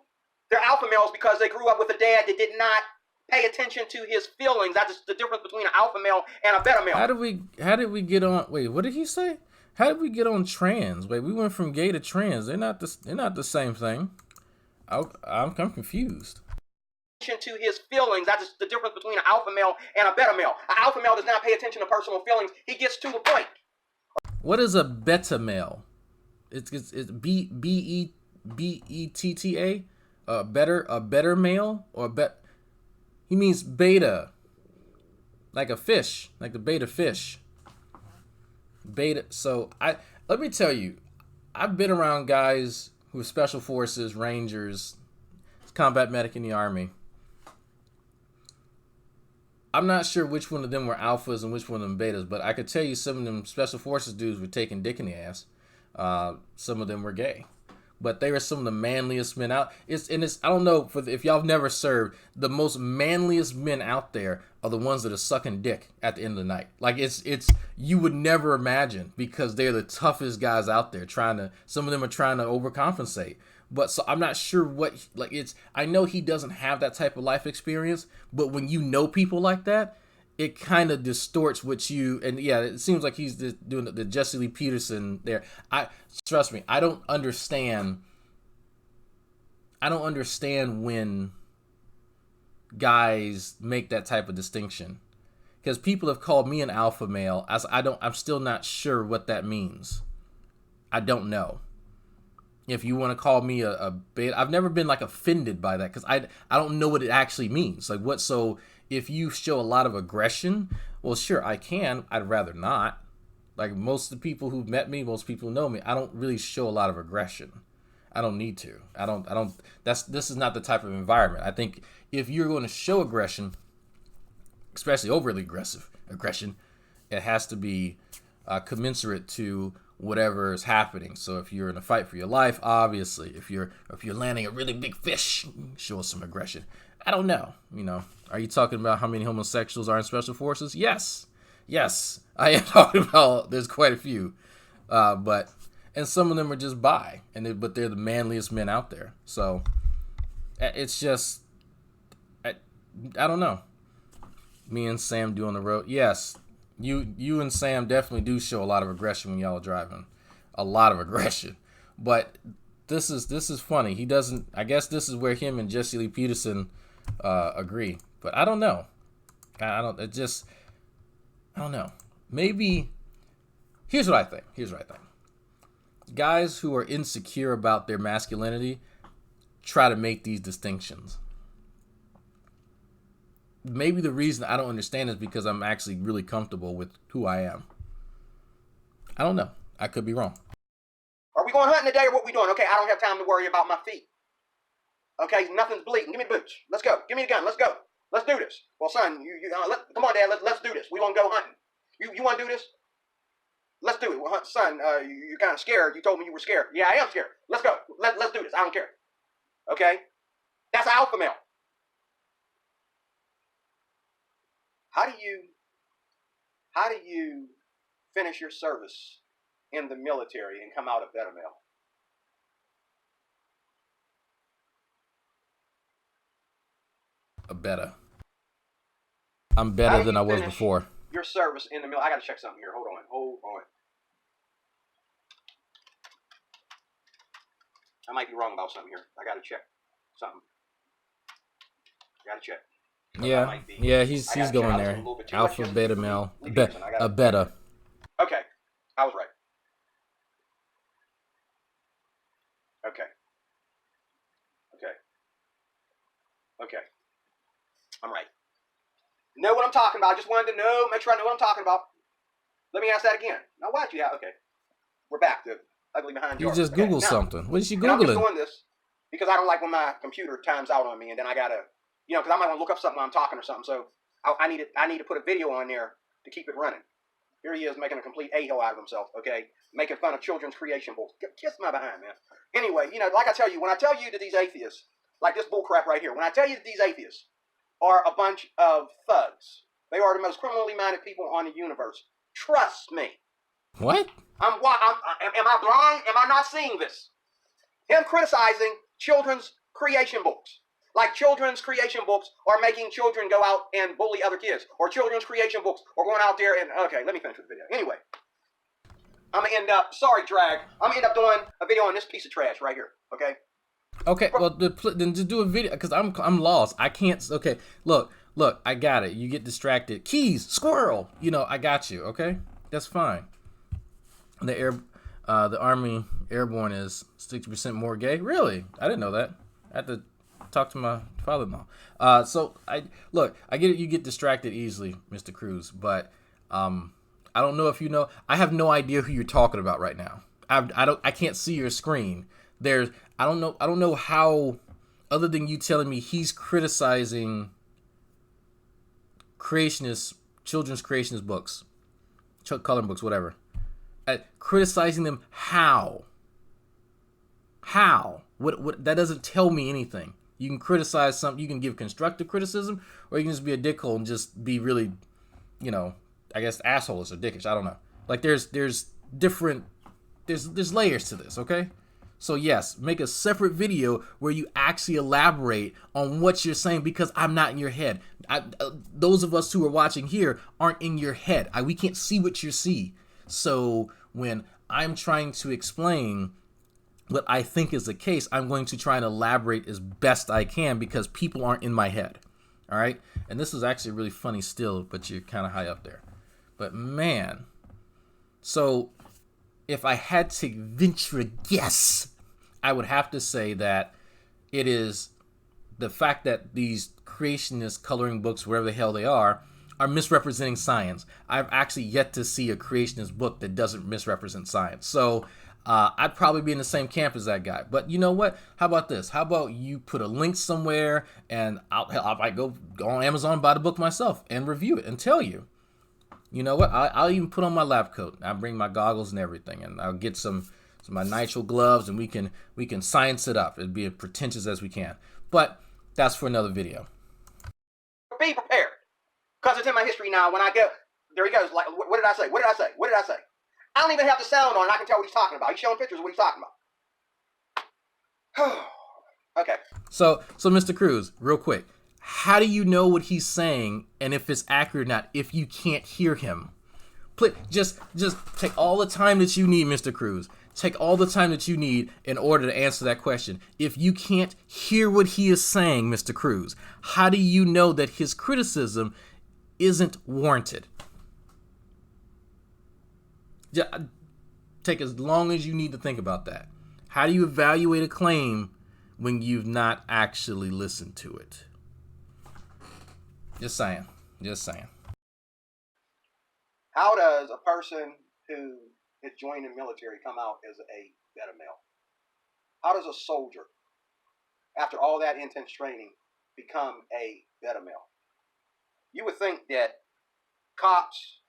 they're alpha males because they grew up with a dad that did not pay attention to his feelings. That's the difference between an alpha male and a beta male. How did we get on? Wait, what did he say? How did we get on trans? Wait, we went from gay to trans. They're not the same thing. I'm confused. To his feelings. That's the difference between an alpha male and a beta male. An alpha male does not pay attention to personal feelings. He gets to the point. What is a beta male? It's B-E-T-T-A? A better male, or he means beta, like a fish, like the beta fish. Beta. So let me tell you, I've been around guys who are special forces, rangers, combat medic in the army. I'm not sure which one of them were alphas and which one of them betas, but I could tell you some of them special forces dudes were taking dick in the ass. Some of them were gay, but they were some of the manliest men out. I don't know if y'all have never served. The most manliest men out there are the ones that are sucking dick at the end of the night. Like it's you would never imagine, because they're the toughest guys out there. Some of them are trying to overcompensate. But so I'm not sure I know he doesn't have that type of life experience, but when you know people like that, it kind of distorts what and yeah, it seems like he's doing the Jesse Lee Peterson there. Trust me, I don't understand when guys make that type of distinction, because people have called me an alpha male. I'm still not sure what that means. I don't know. If you want to call me a beta, I've never been like offended by that, because I don't know what it actually means. Like what? So if you show a lot of aggression, well, sure, I can. I'd rather not. Like most of the people who've met me, most people who know me, I don't really show a lot of aggression. I don't need to. I don't. This is not the type of environment. I think if you're going to show aggression, especially overly aggressive aggression, it has to be commensurate to whatever is happening. So if you're in a fight for your life, obviously, if you're landing a really big fish, show some aggression. I don't know. Are you talking about how many homosexuals are in special forces? Yes, I am talking about. There's quite a few, and some of them are just bi, but they're the manliest men out there. So it's just, I don't know. Me and Sam do on the road. Yes, you and Sam definitely do show a lot of aggression when y'all are driving. A lot of aggression. But this is funny. He doesn't. I guess this is where him and Jesse Lee Peterson agree. But I don't know. I don't know. Maybe. Here's what I think. Guys who are insecure about their masculinity try to make these distinctions. Maybe the reason I don't understand is because I'm actually really comfortable with who I am. I don't know. I could be wrong. Are we going hunting today or what we doing? Okay, I don't have time to worry about my feet. Okay, nothing's bleeding. Give me the boots. Let's go. Give me the gun. Let's go. Let's do this. Well, son, come on, Dad. Let's do this. We gonna go hunting. You want to do this? Let's do it. Well, son, you're kind of scared. You told me you were scared. Yeah, I am scared. Let's go. Let's do this. I don't care. Okay, that's alpha male. How do you finish your service in the military and come out a better male? I'm better than I was before. Your service in the military. I gotta check something here. Hold on. I might be wrong about something here. I gotta check something. Yeah, he's going there. Alpha, beta male, a beta. Okay, I was right. Okay, I'm right. Know what I'm talking about. I just wanted to know, make sure I know what I'm talking about. Let me ask that again. Now, why'd you have? Okay, we're back to ugly behind yours. You just Googled something. What is she Googling? I'm just doing this because I don't like when my computer times out on me, and then I gotta, because I might want to look up something while I'm talking or something. So I need to put a video on there to keep it running. Here he is making a complete a-hole out of himself. Okay, making fun of children's creation books. Kiss my behind, man. Anyway, like I tell you, when I tell you that these atheists, like this bullcrap right here, when I tell you that these atheists are a bunch of thugs, they are the most criminally minded people on the universe. Trust me. What? Am I blind? Am I not seeing this? Him criticizing children's creation books. Like children's creation books are making children go out and bully other kids. Or children's creation books are going out there and... Okay, let me finish with the video. Anyway. I'm going to end up... Sorry, Drag. I'm going to end up doing a video on this piece of trash right here. Okay? Okay, well, then just do a video, because I'm lost. I can't... Okay, look, I got it. You get distracted. Keys, squirrel. I got you, okay? That's fine. The Army Airborne is 60% more gay? Really? I didn't know that. I had to talk to my father-in-law. So I get it. You get distracted easily, Mr. Cruz, but I don't know if you know. I have no idea who you're talking about right now. I can't see your screen. I don't know how, other than you telling me he's criticizing children's creationist books, coloring books, whatever. Criticizing them how? What that doesn't tell me anything. You can criticize something, you can give constructive criticism, or you can just be a dickhole and just be really, I guess assholish or dickish. I don't know. Like there's different there's layers to this, okay? So yes, make a separate video where you actually elaborate on what you're saying, because I'm not in your head. Those of us who are watching here aren't in your head. We can't see what you see. So when I'm trying to explain what I think is the case, I'm going to try and elaborate as best I can, because people aren't in my head. All right? And this is actually really funny still, but you're kind of high up there. But man, so if I had to venture a guess, I would have to say that it is the fact that these creationist coloring books, wherever the hell they are misrepresenting science. I've actually yet to see a creationist book that doesn't misrepresent science. So I'd probably be in the same camp as that guy. But you know what? How about this? How about you put a link somewhere, and I might go on Amazon, buy the book myself, and review it and tell you. You know what? I'll even put on my lab coat. I'll bring my goggles and everything, and I'll get some of my nitrile gloves, and we can science it up. It'd be as pretentious as we can. But that's for another video. Be prepared. Because it's in my history now. When I go, there he goes. Like, what did I say? What did I say? What did I say? I don't even have the sound on, and I can tell what he's talking about. He's showing pictures of what he's talking about. Okay. So Mr. Cruz, real quick, how do you know what he's saying and if it's accurate or not if you can't hear him? Please, just take all the time that you need, Mr. Cruz. Take all the time that you need in order to answer that question. If you can't hear what he is saying, Mr. Cruz, how do you know that his criticism isn't warranted? Take as long as you need to think about that. How do you evaluate a claim when you've not actually listened to it? Just saying. How does a person who is joining the military come out as a better male? How does a soldier after all that intense training, become a beta male? You would think that cops,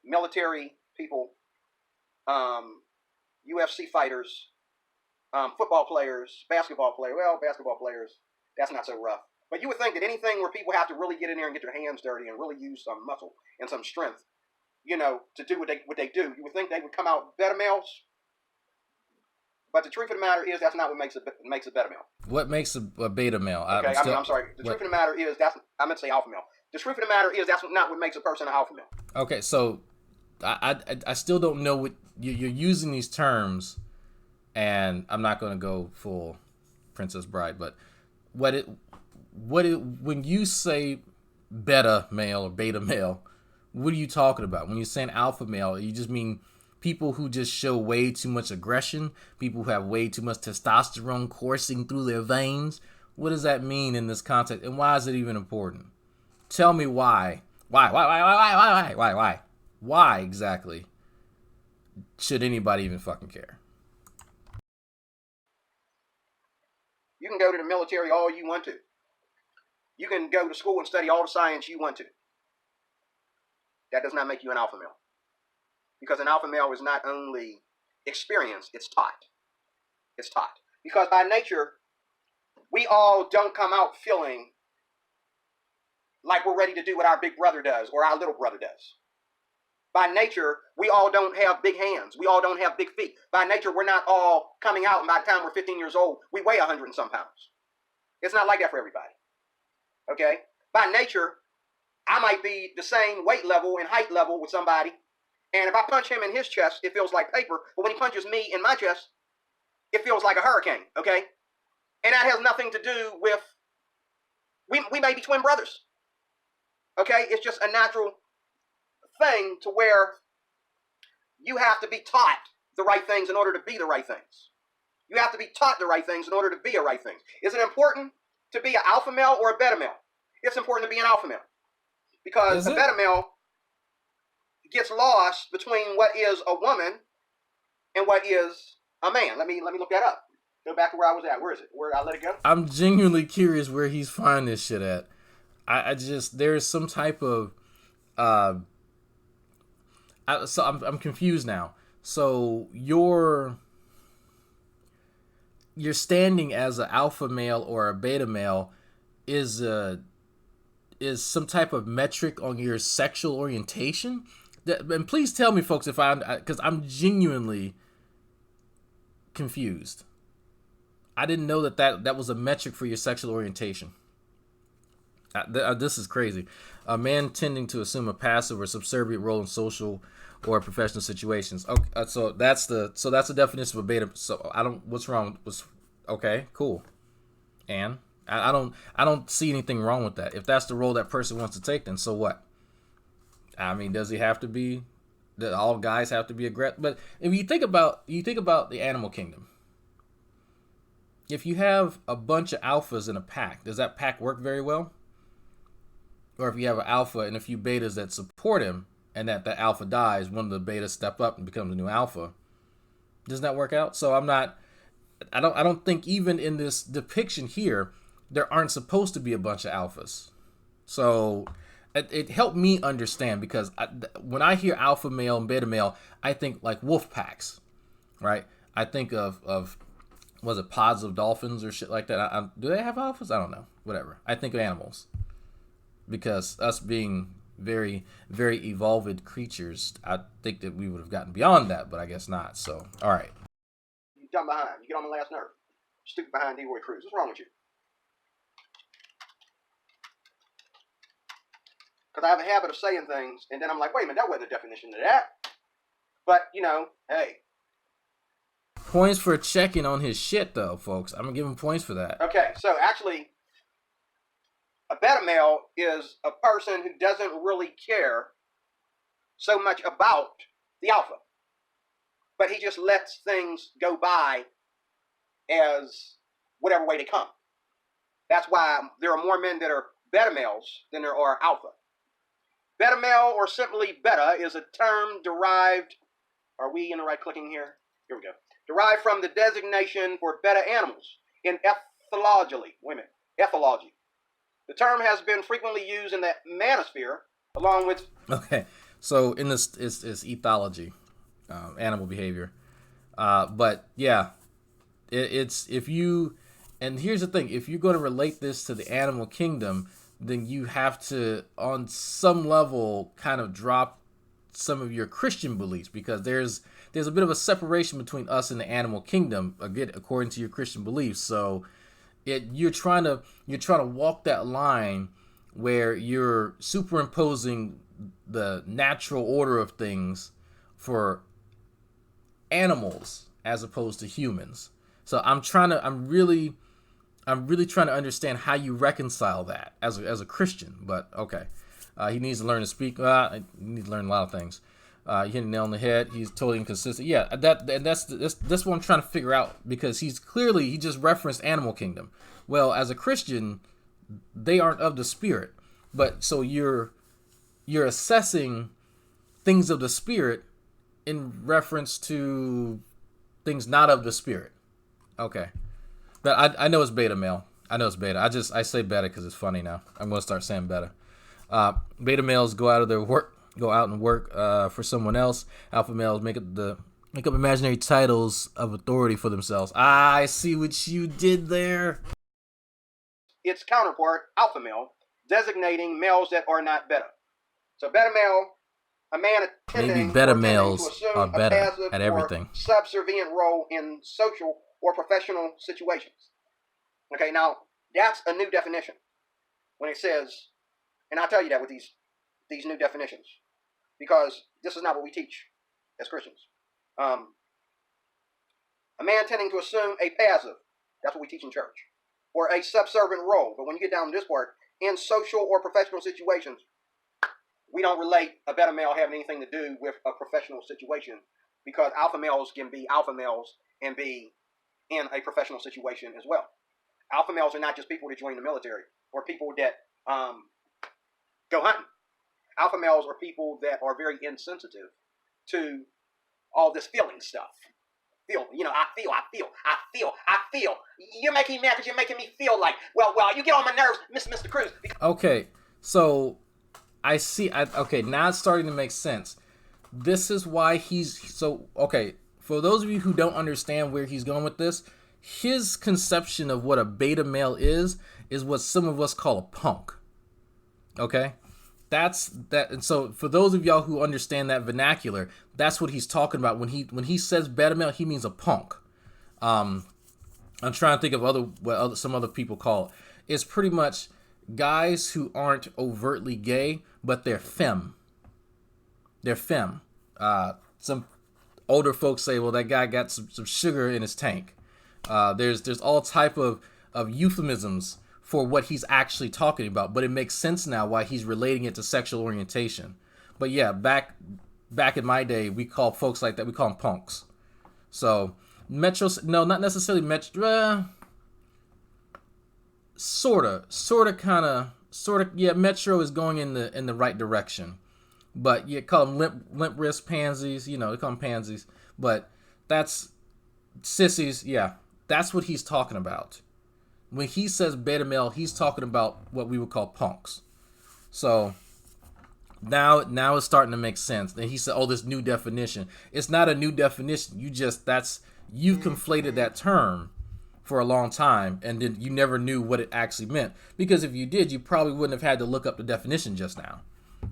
military people, UFC fighters, football players, basketball players. Well, basketball players, that's not so rough. But you would think that anything where people have to really get in there and get their hands dirty and really use some muscle and some strength, to do what they do, you would think they would come out better males. But the truth of the matter is that's not what makes a beta male. What makes a beta male? Okay, I'm sorry. The truth of the matter is I meant to say alpha male. The truth of the matter is that's not what makes a person an alpha male. Okay, so I still don't know what you're using these terms, and I'm not going to go full Princess Bride, but when you say beta male or beta male, what are you talking about? When you're saying alpha male, you just mean people who just show way too much aggression, people who have way too much testosterone coursing through their veins? What does that mean in this context, and why is it even important? Tell me why. Why exactly should anybody even fucking care? You can go to the military all you want to. You can go to school and study all the science you want to. That does not make you an alpha male. Because an alpha male is not only experienced, it's taught. It's taught. Because by nature, we all don't come out feeling like we're ready to do what our big brother does or our little brother does. By nature, we all don't have big hands. We all don't have big feet. By nature, we're not all coming out, and by the time we're 15 years old, we weigh 100 and some pounds. It's not like that for everybody. Okay? By nature, I might be the same weight level and height level with somebody, and if I punch him in his chest, it feels like paper, but when he punches me in my chest, it feels like a hurricane, okay? And that has nothing to do with, we may be twin brothers, okay? It's just a natural thing to where you have to be taught the right things in order to be the right things. You have to be taught the right things in order to be a right thing. Is it important to be an alpha male or a beta male? It's important to be an alpha male. Because a beta male gets lost between what is a woman and what is a man. Let me look that up. Go back to where I was at. Where is it? Where I let it go? I'm genuinely curious where he's finding this shit at. I just, there's some type of so I'm confused now. So you're standing as an alpha male or a beta male is some type of metric on your sexual orientation. And please tell me, folks, because I'm genuinely confused. I didn't know that was a metric for your sexual orientation. This is crazy. A man tending to assume a passive or subservient role in social or professional situations. Okay, so that's the definition of a beta. So what's wrong? Okay, cool. And I don't see anything wrong with that. If that's the role that person wants to take, then so what? I mean, does he have to be? That all guys have to be aggressive? But if you think about the animal kingdom, if you have a bunch of alphas in a pack, does that pack work very well? Or if you have an alpha and a few betas that support him, and that the alpha dies, one of the betas step up and becomes a new alpha, doesn't that work out? So I don't think even in this depiction here, there aren't supposed to be a bunch of alphas. So it helped me understand, because when I hear alpha male and beta male, I think like wolf packs, right? I think of was it pods of dolphins or shit like that? Do they have alphas? I don't know. Whatever. I think of animals, because us being very, very evolved creatures, I think that we would have gotten beyond that, but I guess not. So, all right. You jump behind. You get on my last nerve. Stupid behind D-Roy Cruz. What's wrong with you? Because I have a habit of saying things, and then I'm like, wait a minute, that wasn't a definition of that. But, hey. Points for checking on his shit, though, folks. I'm going to give him points for that. Okay, so actually, a beta male is a person who doesn't really care so much about the alpha. But he just lets things go by as whatever way they come. That's why there are more men that are beta males than there are alpha. Beta male, or simply beta, is a term derived, are we in the right clicking here? Here we go. Derived from the designation for beta animals in ethology. Wait a minute. Ethology. The term has been frequently used in the manosphere, along with... Okay, so in this is ethology, animal behavior. But yeah, it's if you, and here's the thing, if you're going to relate this to the animal kingdom, then you have to, on some level, kind of drop some of your Christian beliefs, because there's a bit of a separation between us and the animal kingdom, again, according to your Christian beliefs. So you're trying to walk that line where you're superimposing the natural order of things for animals as opposed to humans. So I'm really trying to understand how you reconcile that as a Christian. But okay, he needs to learn to speak. He needs to learn a lot of things. You hit the nail on the head. He's totally inconsistent. Yeah, that's what I'm trying to figure out, because he just referenced animal kingdom. Well, as a Christian, they aren't of the spirit, but so you're assessing things of the spirit in reference to things not of the spirit. Okay, but I know it's beta male. I know it's beta. I say beta because it's funny now. I'm gonna start saying beta. Beta males go out and work for someone else. Alpha males make up imaginary titles of authority for themselves. I see what you did there. Its counterpart, alpha male, designating males that are not beta. So beta male, a man attending Maybe beta or attempting males to assume are a better passive at everything. or subservient role in social or professional situations. Okay, now that's a new definition. When it says, and I'll tell you that with these new definitions, because this is not what we teach as Christians. A man tending to assume a passive, that's what we teach in church, or a subservient role. But when you get down to this part, in social or professional situations, we don't relate a beta male having anything to do with a professional situation, because alpha males can be alpha males and be in a professional situation as well. Alpha males are not just people that join the military or people that go hunting. Alpha males are people that are very insensitive to all this feeling stuff. I feel. You're making me mad because you're making me feel like, well, you get on my nerves, Mr. Cruz. Okay, so I see. Okay, now it's starting to make sense. This is why okay, for those of you who don't understand where he's going with this, his conception of what a beta male is what some of us call a punk. Okay? That's that. And so for those of y'all who understand that vernacular, that's what he's talking about when he says beta male. He means a punk. I'm trying to think of some other people call it. It's pretty much guys who aren't overtly gay, but they're femme. They're femme. Some older folks say, well, that guy got some sugar in his tank. There's all type of euphemisms for what he's actually talking about, but it makes sense now why he's relating it to sexual orientation. But yeah, back in my day, we call folks like that, we call them punks. So no, not necessarily metro, sorta, yeah, metro is going in the right direction. But you call them limp wrist pansies, they call them pansies. But that's sissies, yeah, that's what he's talking about. When he says beta male, he's talking about what we would call punks. So now it's starting to make sense. Then he said, "Oh, this new definition." It's not a new definition. You've conflated that term for a long time, and then you never knew what it actually meant. Because if you did, you probably wouldn't have had to look up the definition just now,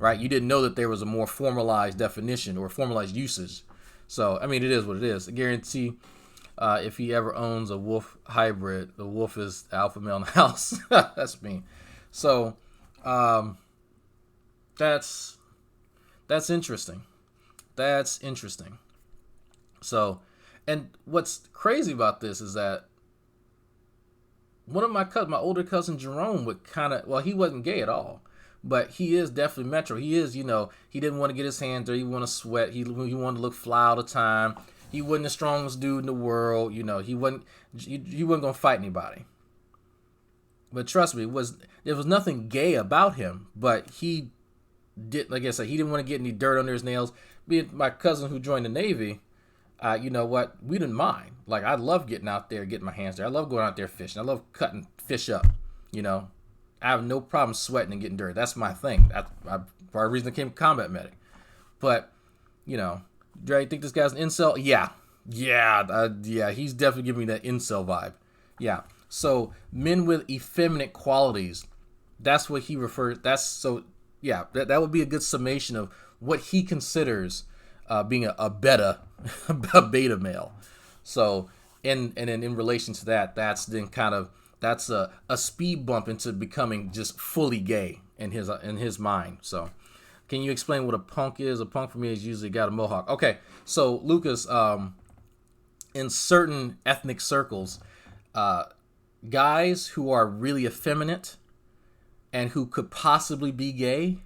right? You didn't know that there was a more formalized definition or formalized usage. So I mean, it is what it is. I guarantee. If he ever owns a wolf hybrid, the wolf is the alpha male in the house. That's me. So, that's interesting. That's interesting. So, and what's crazy about this is that one of my older cousin Jerome would he wasn't gay at all, but he is definitely metro. He is, he didn't want to get his hands dirty. He wanted to sweat. He wanted to look fly all the time. He wasn't the strongest dude in the world, he wasn't gonna fight anybody. But trust me, there was nothing gay about him, but he did, like I said, he didn't want to get any dirt under his nails. Being my cousin who joined the Navy, you know what? We didn't mind. Like, I love getting out there, getting my hands there. I love going out there fishing. I love cutting fish up. You know, I have no problem sweating and getting dirty. That's my thing. That's part of the reason I became a combat medic. But, you know, do I think this guy's an incel? Yeah. Yeah, he's definitely giving me that incel vibe. Yeah. So, men with effeminate qualities, that's what he refers. That's so. Yeah, that would be a good summation of what he considers being a beta, a beta male. So, and then in relation to that, that's then kind of that's a speed bump into becoming just fully gay in his mind. So, can you explain what a punk is? A punk for me is usually got a mohawk. Okay, so Lucas, in certain ethnic circles, guys who are really effeminate and who could possibly be gay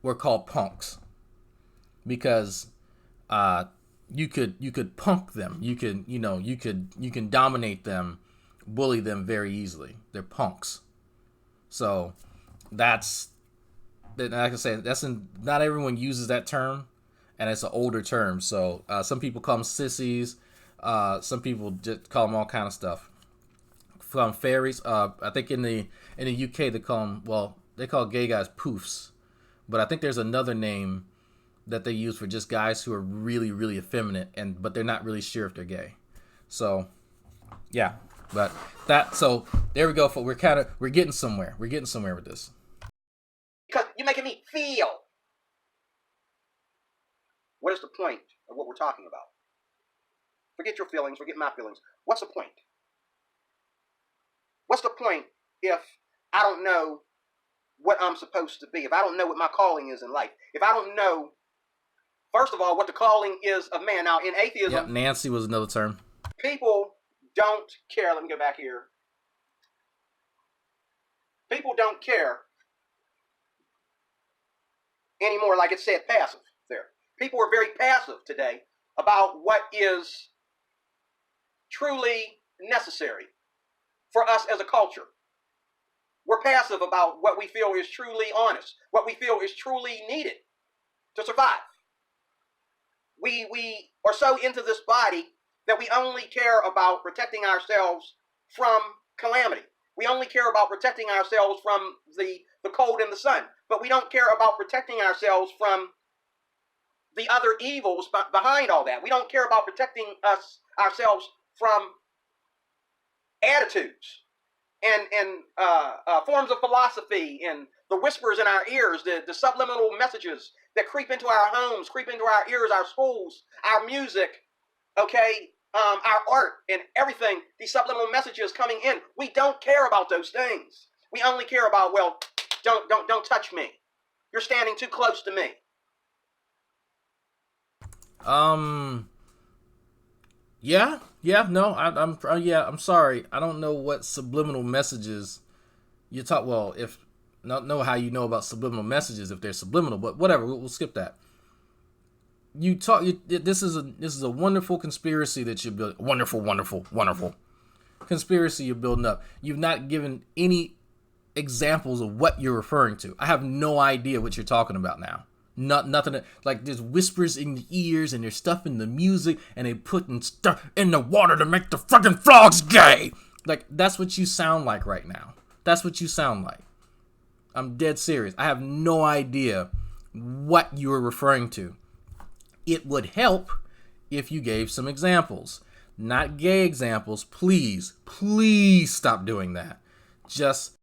were called punks, because you could punk them. You can dominate them, bully them very easily. They're punks. So that's, like I said, not everyone uses that term, and it's an older term. So some people call them sissies. Some people just call them all kind of stuff. From fairies. I think in the UK they call them, they call gay guys poofs, but I think there's another name that they use for just guys who are really, really effeminate, but they're not really sure if they're gay. So yeah, but so there we go. We're getting somewhere. We're getting somewhere with this. Because you're making me feel. What is the point of what we're talking about? Forget your feelings. Forget my feelings. What's the point? What's the point if I don't know what I'm supposed to be? If I don't know what my calling is in life? If I don't know, first of all, what the calling is of man. Now, in atheism... Yep, Nancy was another term. People don't care. Let me go back here. People don't care anymore, like it said, passive there. People are very passive today about what is truly necessary for us as a culture. We're passive about what we feel is truly honest, what we feel is truly needed to survive. We are so into this body that we only care about protecting ourselves from calamity. We only care about protecting ourselves from the cold and the sun, but we don't care about protecting ourselves from the other evils behind all that. We don't care about protecting ourselves from attitudes and forms of philosophy and the whispers in our ears, the subliminal messages that creep into our homes, creep into our ears, our schools, our music, okay, our art and everything. These subliminal messages coming in, we don't care about those things. We only care about, well, don't touch me. You're standing too close to me. I'm sorry. I don't know what subliminal messages you talk. Well, if not know how you know about subliminal messages if they're subliminal, but whatever. We'll skip that. This is a wonderful conspiracy that you're building. Wonderful conspiracy you're building up. You've not given any examples of what you're referring to. I have no idea what you're talking about now. Nothing. Like, there's whispers in the ears and there's stuff in the music and they putting stuff in the water to make the fucking frogs gay. Like, that's what you sound like right now. That's what you sound like. I'm dead serious. I have no idea what you were referring to. It would help if you gave some examples. Not gay examples. Please stop doing that. Just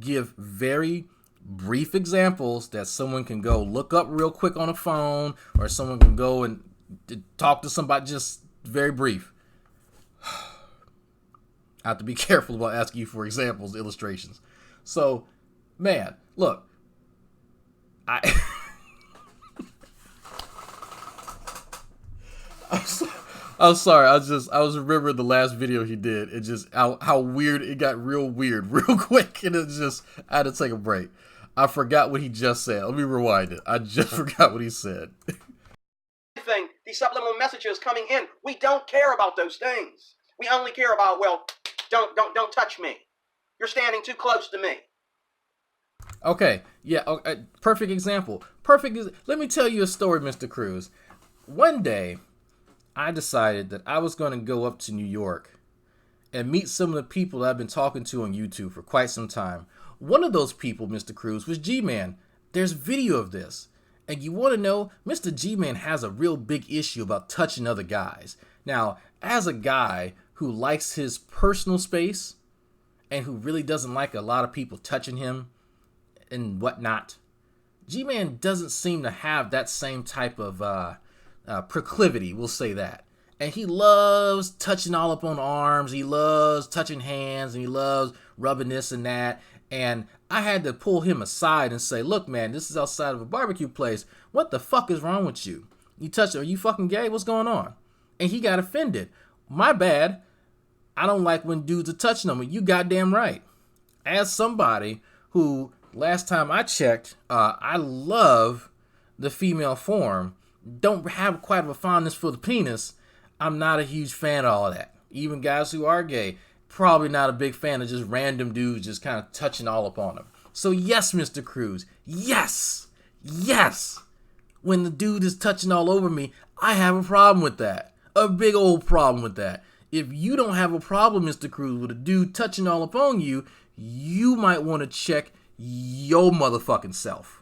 give very brief examples that someone can go look up real quick on a phone, or someone can go and talk to somebody. Just very brief. I have to be careful about asking you for examples, illustrations. So, man, look, I'm sorry. I was remembering the last video he did. It just how weird it got, real weird, real quick, and I had to take a break. I forgot what he just said. Let me rewind it. I just forgot what he said. These subliminal messages coming in, we don't care about those things. We only care about, well, don't touch me. You're standing too close to me. Okay, yeah, okay, perfect example. Let me tell you a story, Mr. Cruz. One day, I decided that I was going to go up to New York and meet some of the people that I've been talking to on YouTube for quite some time. One of those people, Mr. Cruz, was G-Man. There's video of this. And you want to know, Mr. G-Man has a real big issue about touching other guys. Now, as a guy who likes his personal space and who really doesn't like a lot of people touching him and whatnot, G-Man doesn't seem to have that same type of proclivity, we'll say that. And he loves touching all up on arms, he loves touching hands, and he loves rubbing this and that. And I had to pull him aside and say, look, man, this is outside of a barbecue place. What the fuck is wrong with you? You touch, are you fucking gay? What's going on? And he got offended. My bad. I don't like when dudes are touching on me. You goddamn right. As somebody who, last time I checked, I love the female form, don't have quite of a fondness for the penis, I'm not a huge fan of all of that. Even guys who are gay, probably not a big fan of just random dudes just kind of touching all up on them. So yes, Mr. Cruz, yes, when the dude is touching all over me, I have a problem with that. A big old problem with that. If you don't have a problem, Mr. Cruz, with a dude touching all up on you, you might want to check your motherfucking self.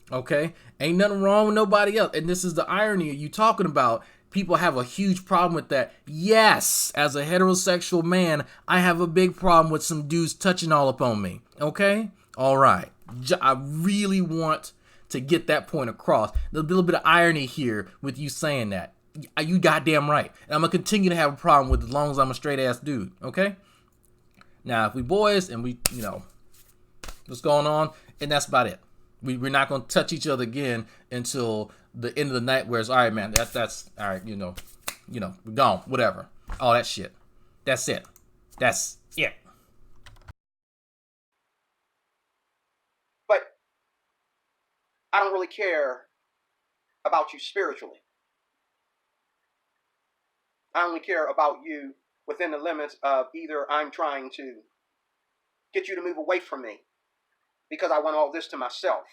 Okay? Ain't nothing wrong with nobody else. And this is the irony of you talking about people have a huge problem with that. Yes, as a heterosexual man, I have a big problem with some dudes touching all up on me. Okay? All right. I really want to get that point across. There's a little bit of irony here with you saying that. You goddamn right. And I'm going to continue to have a problem with it as long as I'm a straight ass dude. Okay? Now, if we boys and we, what's going on, and that's about it. We're not going to touch each other again until the end of the night where it's, all right, man, that's all right, we're gone, whatever. All that shit. That's it. That's it. But I don't really care about you spiritually. I only care about you within the limits of either I'm trying to get you to move away from me because I want all this to myself,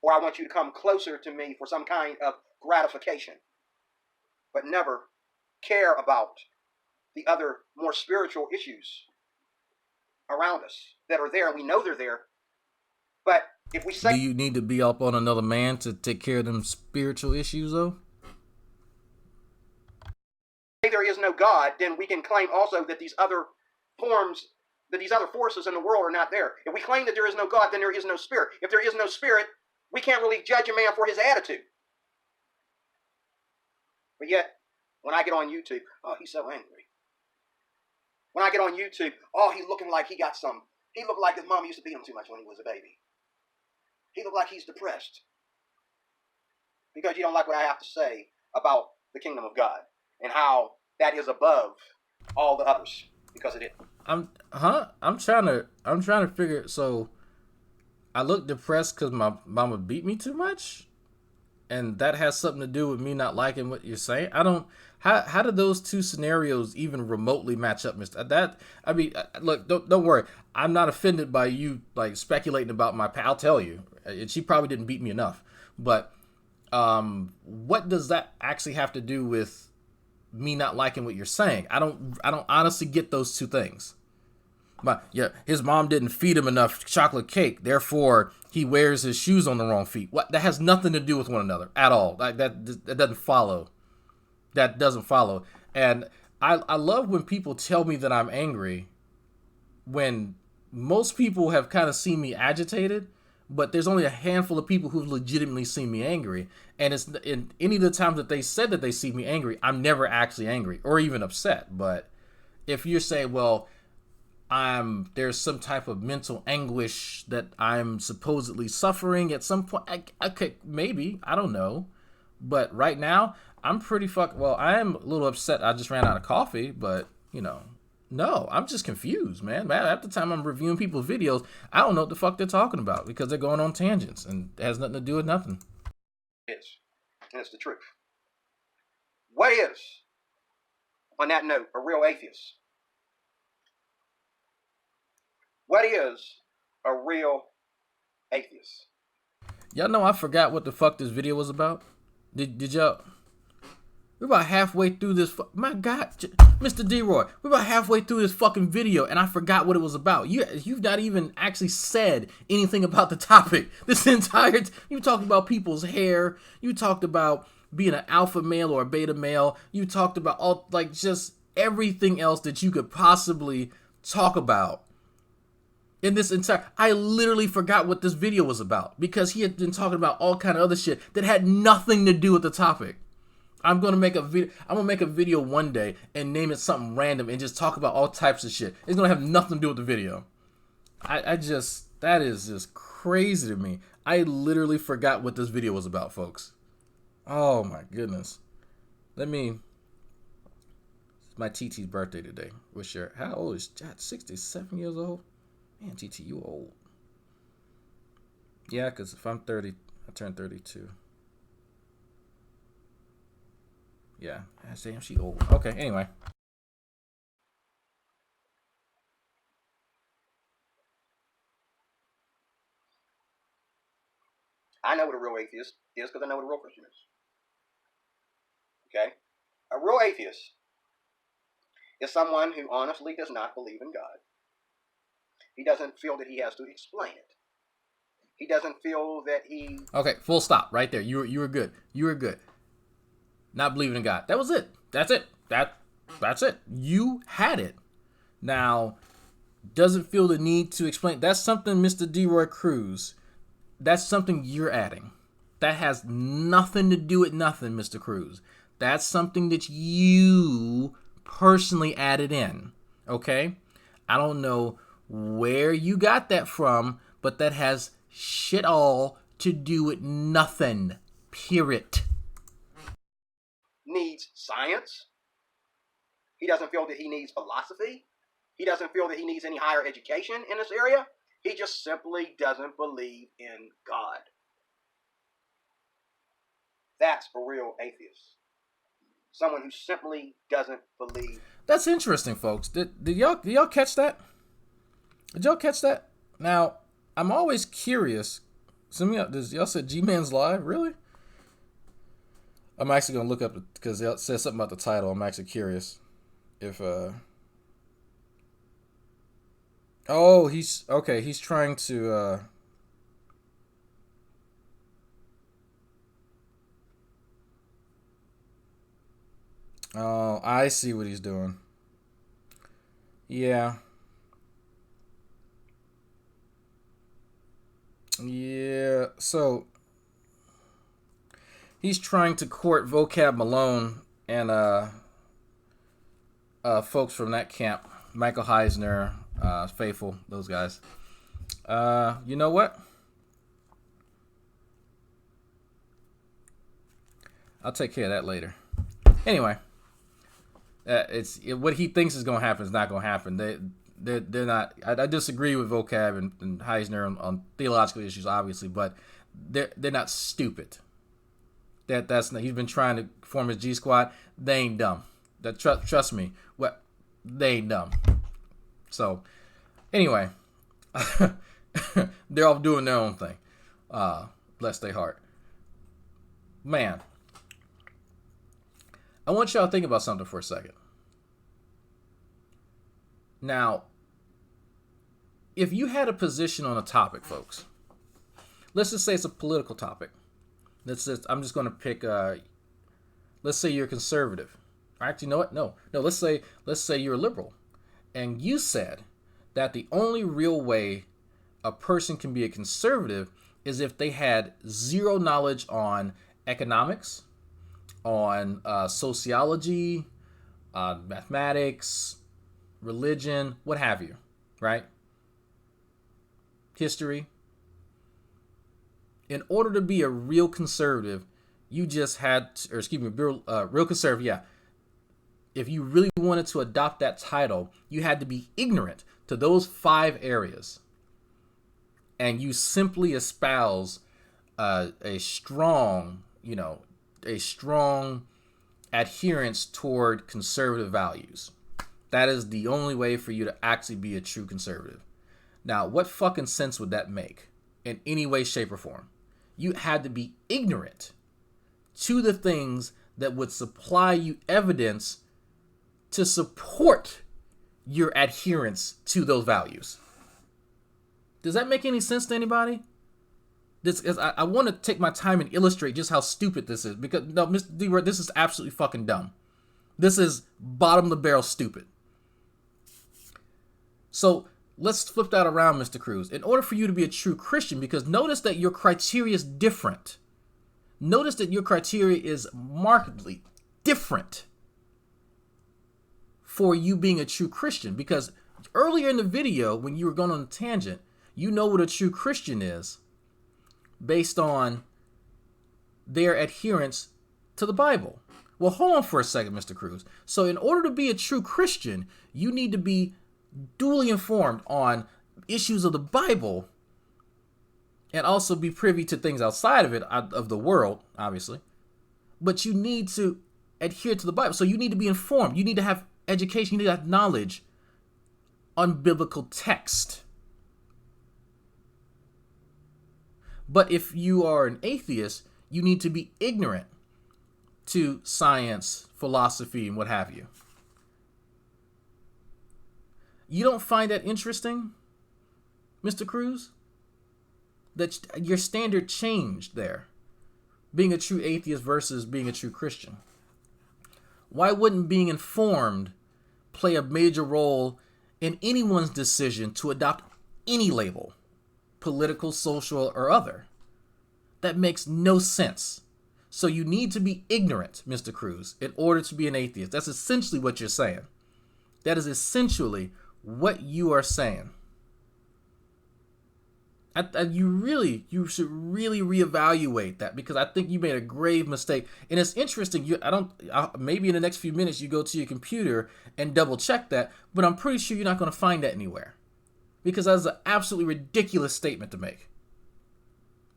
or I want you to come closer to me for some kind of gratification, but never care about the other more spiritual issues around us that are there, and we know they're there. But if we say, do you need to be up on another man to take care of them spiritual issues, though? There is no God, then we can claim also that these other forms, that these other forces in the world are not there. If we claim that there is no God, then there is no spirit. If there is no spirit, we can't really judge a man for his attitude. But yet, when I get on YouTube, oh, he's so angry. When I get on YouTube, oh, he's looking like he looked like his mom used to beat him too much when he was a baby. He looked like he's depressed. Because you don't like what I have to say about the kingdom of God and how that is above all the others, because it is. I'm trying to figure. So I look depressed because my mama beat me too much, and that has something to do with me not liking what you're saying. I don't. How do those two scenarios even remotely match up, Mister? Look, don't worry. I'm not offended by you like speculating about my. I'll tell you, she probably didn't beat me enough. But what does that actually have to do with me not liking what you're saying? I don't honestly get those two things. But yeah, his mom didn't feed him enough chocolate cake, therefore he wears his shoes on the wrong feet. What? That has nothing to do with one another at all. That doesn't follow. That doesn't follow. And I love when people tell me that I'm angry, when most people have kind of seen me agitated, but there's only a handful of people who've legitimately seen me angry. And it's in any of the times that they said that they see me angry, I'm never actually angry or even upset. But if you're saying, well, there's some type of mental anguish that I'm supposedly suffering at some point, okay, maybe, I don't know. But right now, I'm pretty I am a little upset. I just ran out of coffee, but no, I'm just confused, man. At the time I'm reviewing people's videos, I don't know what the fuck they're talking about because they're going on tangents and it has nothing to do with nothing. It is. And it's the truth. What is, on that note, a real atheist? What is a real atheist? Y'all know I forgot what the fuck this video was about? Did y'all? We're about halfway through this. My God, Mr. D-Roy, we're about halfway through this fucking video, and I forgot what it was about. You've not even actually said anything about the topic. This entire you talked about people's hair. You talked about being an alpha male or a beta male. You talked about all like just everything else that you could possibly talk about. In this entire, I literally forgot what this video was about because he had been talking about all kind of other shit that had nothing to do with the topic. I'm gonna make a video one day and name it something random and just talk about all types of shit. It's gonna have nothing to do with the video. That is just crazy to me. I literally forgot what this video was about, folks. Oh my goodness. It's my TT's birthday today. Wish her, how old is God? 67 years old? Man, TT, you old. Yeah, because if I'm 30, I turn 32. Yeah, damn, she old. Okay, anyway. I know what a real atheist is because I know what a real Christian is. Okay? A real atheist is someone who honestly does not believe in God. He doesn't feel that he has to explain it. He doesn't feel that he... Okay, full stop right there. You were good. You were good. Not believing in God. That was it. That's it. That's it. You had it. Now, doesn't feel the need to explain. That's something, Mr. D-Roy Cruz. That's something you're adding. That has nothing to do with nothing, Mr. Cruz. That's something that you personally added in. Okay? I don't know where you got that from, but that has shit all to do with nothing. Period. Needs science. He doesn't feel that he needs philosophy. He doesn't feel that he needs any higher education in this area. He just simply doesn't believe in God. That's a real atheist. Someone who simply doesn't believe. That's interesting, folks. Did y'all catch that? Did y'all catch that? Now, I'm always curious. Y'all said G-Man's live? Really? I'm actually going to look up because it says something about the title. I'm actually curious if oh, he's trying to oh, I see what he's doing. Yeah. Yeah, so he's trying to court Vocab Malone and folks from that camp, Michael Heisner, Faithful, those guys. You know what? I'll take care of that later. Anyway, what he thinks is going to happen is not going to happen. They're not. I disagree with Vocab and Heisner on theological issues, obviously, but they're not stupid. That's not, he's been trying to form his G Squad. They ain't dumb. Trust me. What they ain't dumb. So anyway, they're all doing their own thing. Bless their heart. Man, I want y'all to think about something for a second. Now, if you had a position on a topic, folks, let's just say it's a political topic. I'm just going to pick. Let's say you're conservative. Actually, you know what? No. Let's say you're a liberal, and you said that the only real way a person can be a conservative is if they had zero knowledge on economics, on sociology, mathematics, religion, what have you, right? History. In order to be a real conservative, you just had, real conservative, yeah. If you really wanted to adopt that title, you had to be ignorant to those 5 areas. And you simply espouse a strong adherence toward conservative values. That is the only way for you to actually be a true conservative. Now, what fucking sense would that make in any way, shape, or form? You had to be ignorant to the things that would supply you evidence to support your adherence to those values. Does that make any sense to anybody? I want to take my time and illustrate just how stupid this is, because no, Mr. D, this is absolutely fucking dumb. This is bottom of the barrel stupid. So let's flip that around, Mr. Cruz. In order for you to be a true Christian, because notice that your criteria is different. Notice that your criteria is markedly different for you being a true Christian. Because earlier in the video, when you were going on a tangent, you know what a true Christian is based on their adherence to the Bible. Well, hold on for a second, Mr. Cruz. So in order to be a true Christian, you need to be duly informed on issues of the Bible and also be privy to things outside of it, of the world, obviously. But you need to adhere to the Bible. So you need to be informed. You need to have education. You need to have knowledge on biblical text. But if you are an atheist, you need to be ignorant to science, philosophy, and what have you. You don't find that interesting, Mr. Cruz? That your standard changed there, being a true atheist versus being a true Christian. Why wouldn't being informed play a major role in anyone's decision to adopt any label, political, social, or other? That makes no sense. So you need to be ignorant, Mr. Cruz, in order to be an atheist. That's essentially what you're saying. That is essentially what you are saying. You should really reevaluate that, because I think you made a grave mistake. And it's interesting. Maybe in the next few minutes you go to your computer and double check that, but I'm pretty sure you're not going to find that anywhere, because that's an absolutely ridiculous statement to make.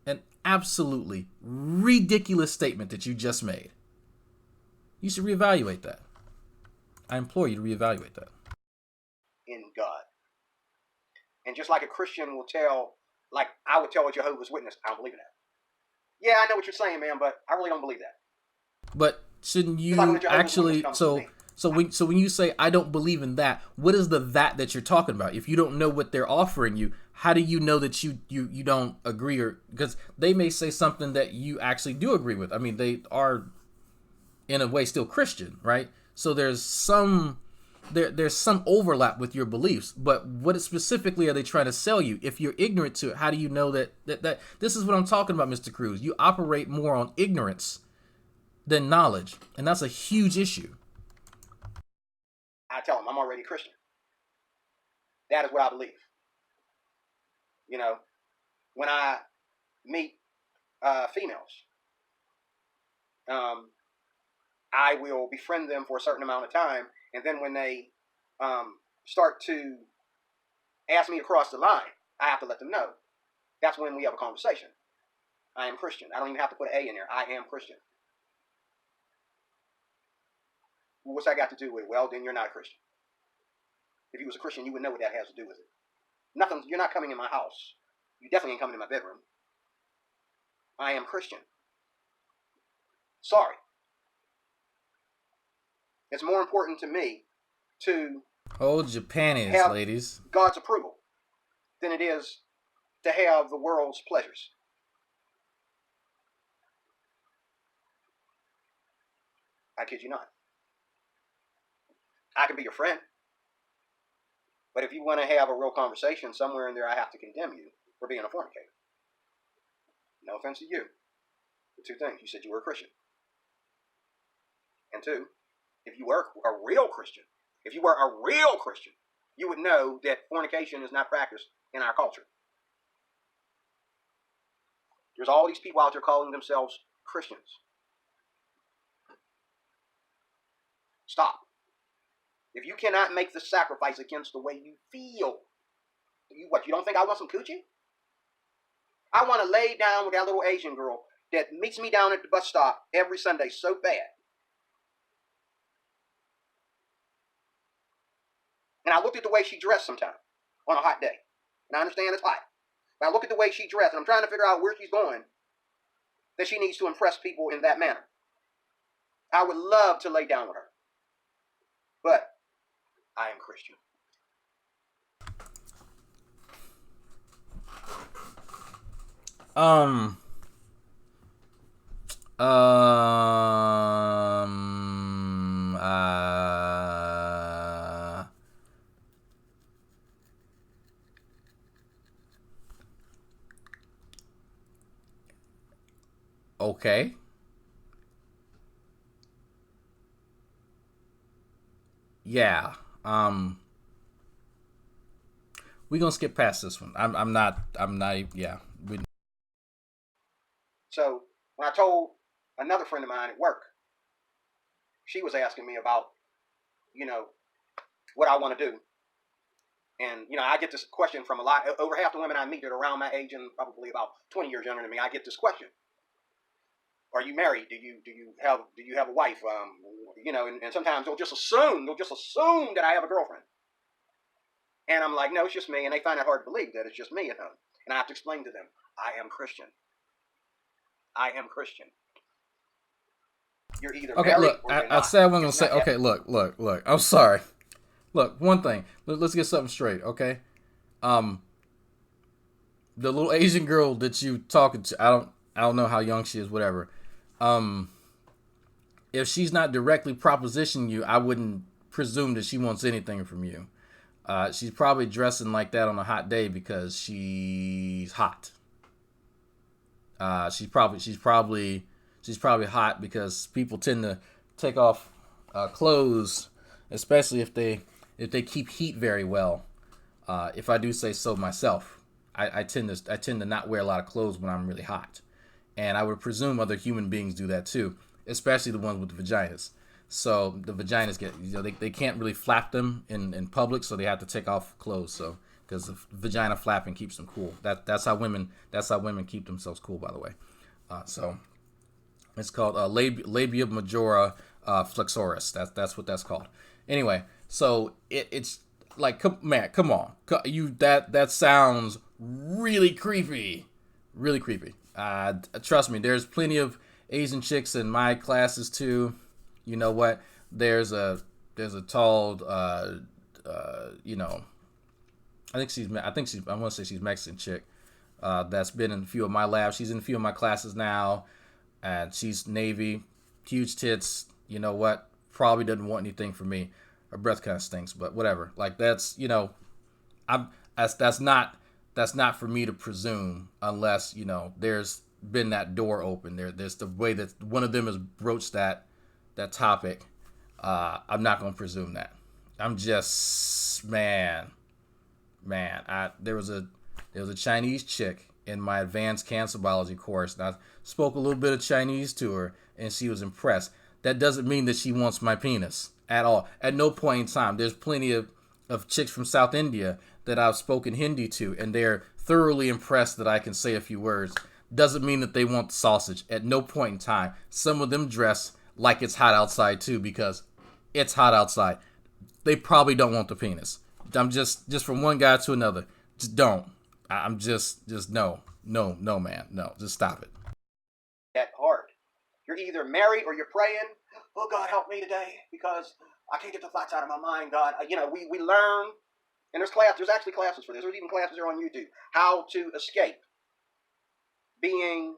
An absolutely ridiculous statement that you just made. You should reevaluate that. I implore you to reevaluate that. In God. And just like a Christian will tell, like I would tell a Jehovah's Witness, I don't believe in that. Yeah, I know what you're saying, man, but I really don't believe that. But shouldn't you actually, so when you say I don't believe in that, what is the that you're talking about? If you don't know what they're offering you, how do you know that you don't agree? Or because they may say something that you actually do agree with. I mean, they are in a way still Christian, right? So there's some overlap with your beliefs, but what specifically are they trying to sell you? If you're ignorant to it, how do you know that this is what I'm talking about, Mr. Cruz? You operate more on ignorance than knowledge, and that's a huge issue. I tell them I'm already Christian. That is what I believe. You know, when I meet females, I will befriend them for a certain amount of time, and then when they start to ask me to cross the line, I have to let them know. That's when we have a conversation. I am Christian. I don't even have to put an A in there. I am Christian. What's that got to do with it? Well, then you're not a Christian. If you was a Christian, you would know what that has to do with it. Nothing. You're not coming in my house. You definitely ain't coming in my bedroom. I am Christian. Sorry. It's more important to me to hold your panties, have ladies, God's approval than it is to have the world's pleasures. I kid you not. I can be your friend. But if you want to have a real conversation, somewhere in there I have to condemn you for being a fornicator. No offense to you. The two things. You said you were a Christian. And two, if you were a real Christian, you would know that fornication is not practiced in our culture. There's all these people out there calling themselves Christians. Stop. If you cannot make the sacrifice against the way you feel, you don't think I want some coochie? I want to lay down with that little Asian girl that meets me down at the bus stop every Sunday so bad. And I looked at the way she dressed sometime on a hot day. And I understand it's hot. But I look at the way she dressed, and I'm trying to figure out where she's going, that she needs to impress people in that manner. I would love to lay down with her. But I am Christian. Um. Um. Okay. Yeah. We're gonna skip past this one. I'm not. Yeah. We. So when I told another friend of mine at work, she was asking me about, you know, what I want to do. And, I get this question from over half the women I meet that are around my age and probably about 20 years younger than me. I get this question. Are you married? Do you have a wife? And sometimes they'll just assume that I have a girlfriend. And I'm like, no, it's just me. And they find it hard to believe that it's just me, And I have to explain to them, I am Christian. I am Christian. You're either Okay, married look, or you're not. I said I wasn't gonna It's say. not Okay, look. I'm sorry. Look, one thing. Let's get something straight, okay? The little Asian girl that you talking to, I don't know how young she is, whatever. If she's not directly propositioning you, I wouldn't presume that she wants anything from you. She's probably dressing like that on a hot day because she's hot. She's probably hot because people tend to take off clothes, especially if they keep heat very well. If I do say so myself, I tend to not wear a lot of clothes when I'm really hot, and I would presume other human beings do that too, especially the ones with the vaginas. So the vaginas get, they can't really flap them in public, so they have to take off clothes. So because the vagina flapping keeps them cool. That's how women keep themselves cool. By the way, so it's called labia majora flexoris. That's what that's called. Anyway, so it's like, man, come on, that sounds really creepy, really creepy. Trust me, there's plenty of Asian chicks in my classes too. You know what? There's a tall, I want to say she's Mexican chick. That's been in a few of my labs. She's in a few of my classes now, and she's Navy, huge tits. You know what? Probably doesn't want anything from me. Her breath kind of stinks, but whatever. Like that's that's not for me to presume unless there's been that door open. There's the way that one of them has broached that topic. I'm not gonna presume that. I'm just man. There was a Chinese chick in my advanced cancer biology course, and I spoke a little bit of Chinese to her, and she was impressed. That doesn't mean that she wants my penis at all. At no point in time. There's plenty of chicks from South India that I've spoken Hindi to, and they're thoroughly impressed that I can say a few words. Doesn't mean that they want the sausage. At no point in time. Some of them dress like it's hot outside too, because it's hot outside. They probably don't want the penis. I'm just from one guy to another. Just don't. I'm just no, man, no. Just stop it. That hard. You're either married or you're praying. Oh God, help me today because I can't get the thoughts out of my mind. God, we learn, and there's actually classes for this. There's even classes here on YouTube how to escape being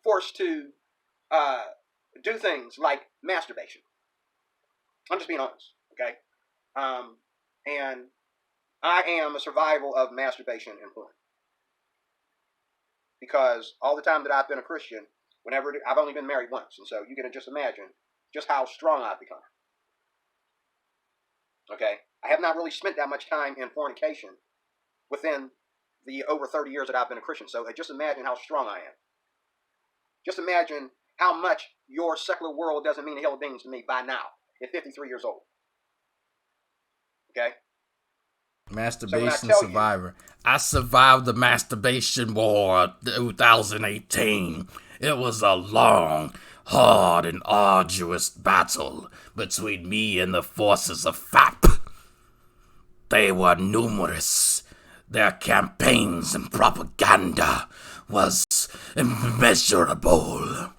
forced to do things like masturbation. I'm just being honest, okay? And I am a survival of masturbation and porn. Because all the time that I've been a Christian, I've only been married once, and so you can just imagine just how strong I've become. Okay? I have not really spent that much time in fornication within the over 30 years that I've been a Christian, so just imagine how strong I am. Just imagine how much your secular world doesn't mean a hell of beans to me by now, at 53 years old. Okay? Masturbation survivor. I survived the masturbation war 2018. It was a long, hard, and arduous battle between me and the forces of FAP. They were numerous. Their campaigns and propaganda was immeasurable.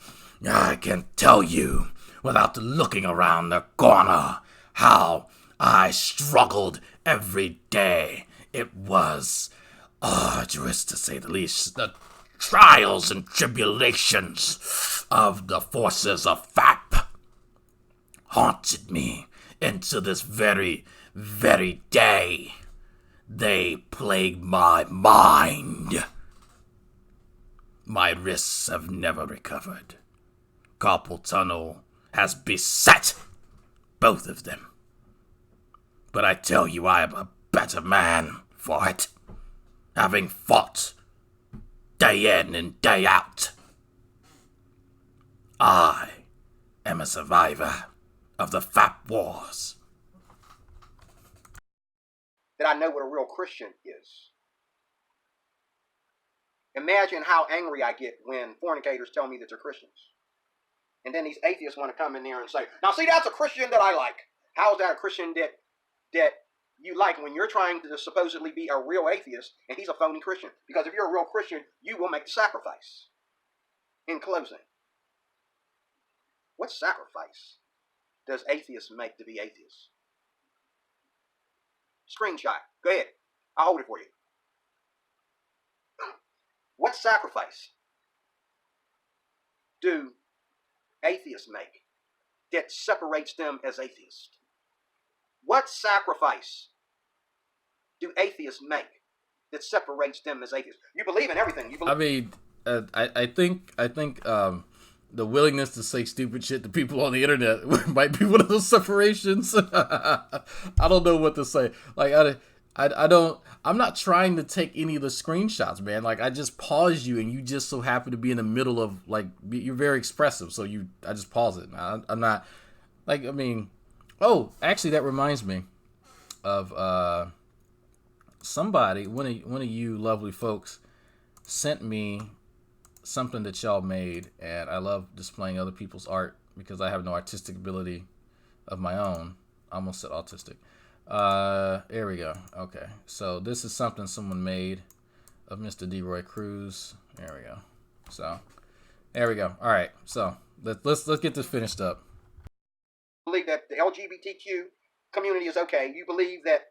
I can tell you, without looking around the corner, how I struggled every day. It was arduous, to say the least. The trials and tribulations of the forces of FAP haunted me into this very, very day. They plague my mind. My wrists have never recovered. Carpal tunnel has beset both of them. But I tell you, I am a better man for it, having fought day in and day out. I am a survivor of the FAP wars. That I know what a real Christian is. Imagine how angry I get when fornicators tell me that they're Christians. And then these atheists want to come in there and say, now see, that's a Christian that I like. How is that a Christian that you like when you're trying to supposedly be a real atheist and he's a phony Christian? Because if you're a real Christian, you will make the sacrifice. In closing, what sacrifice does atheists make to be atheists? Screenshot. Go ahead. I'll hold it for you. What sacrifice do atheists make that separates them as atheists? What sacrifice do atheists make that separates them as atheists? You believe in everything. You believe. I mean, I think the willingness to say stupid shit to people on the internet might be one of those separations. I don't know what to say. Like I'm not trying to take any of the screenshots, man. Like I just paused you, and you just so happen to be in the middle of like you're very expressive, so I just pause it. I'm not like I mean, oh, actually that reminds me of somebody one of you lovely folks sent me something that y'all made, and I love displaying other people's art because I have no artistic ability of my own. I almost said autistic. There we go. Okay, so this is something someone made of Mr. D. Roy Cruz. There we go. So there we go. All right, so let's get this finished up. Believe that the LGBTQ community is okay. You believe that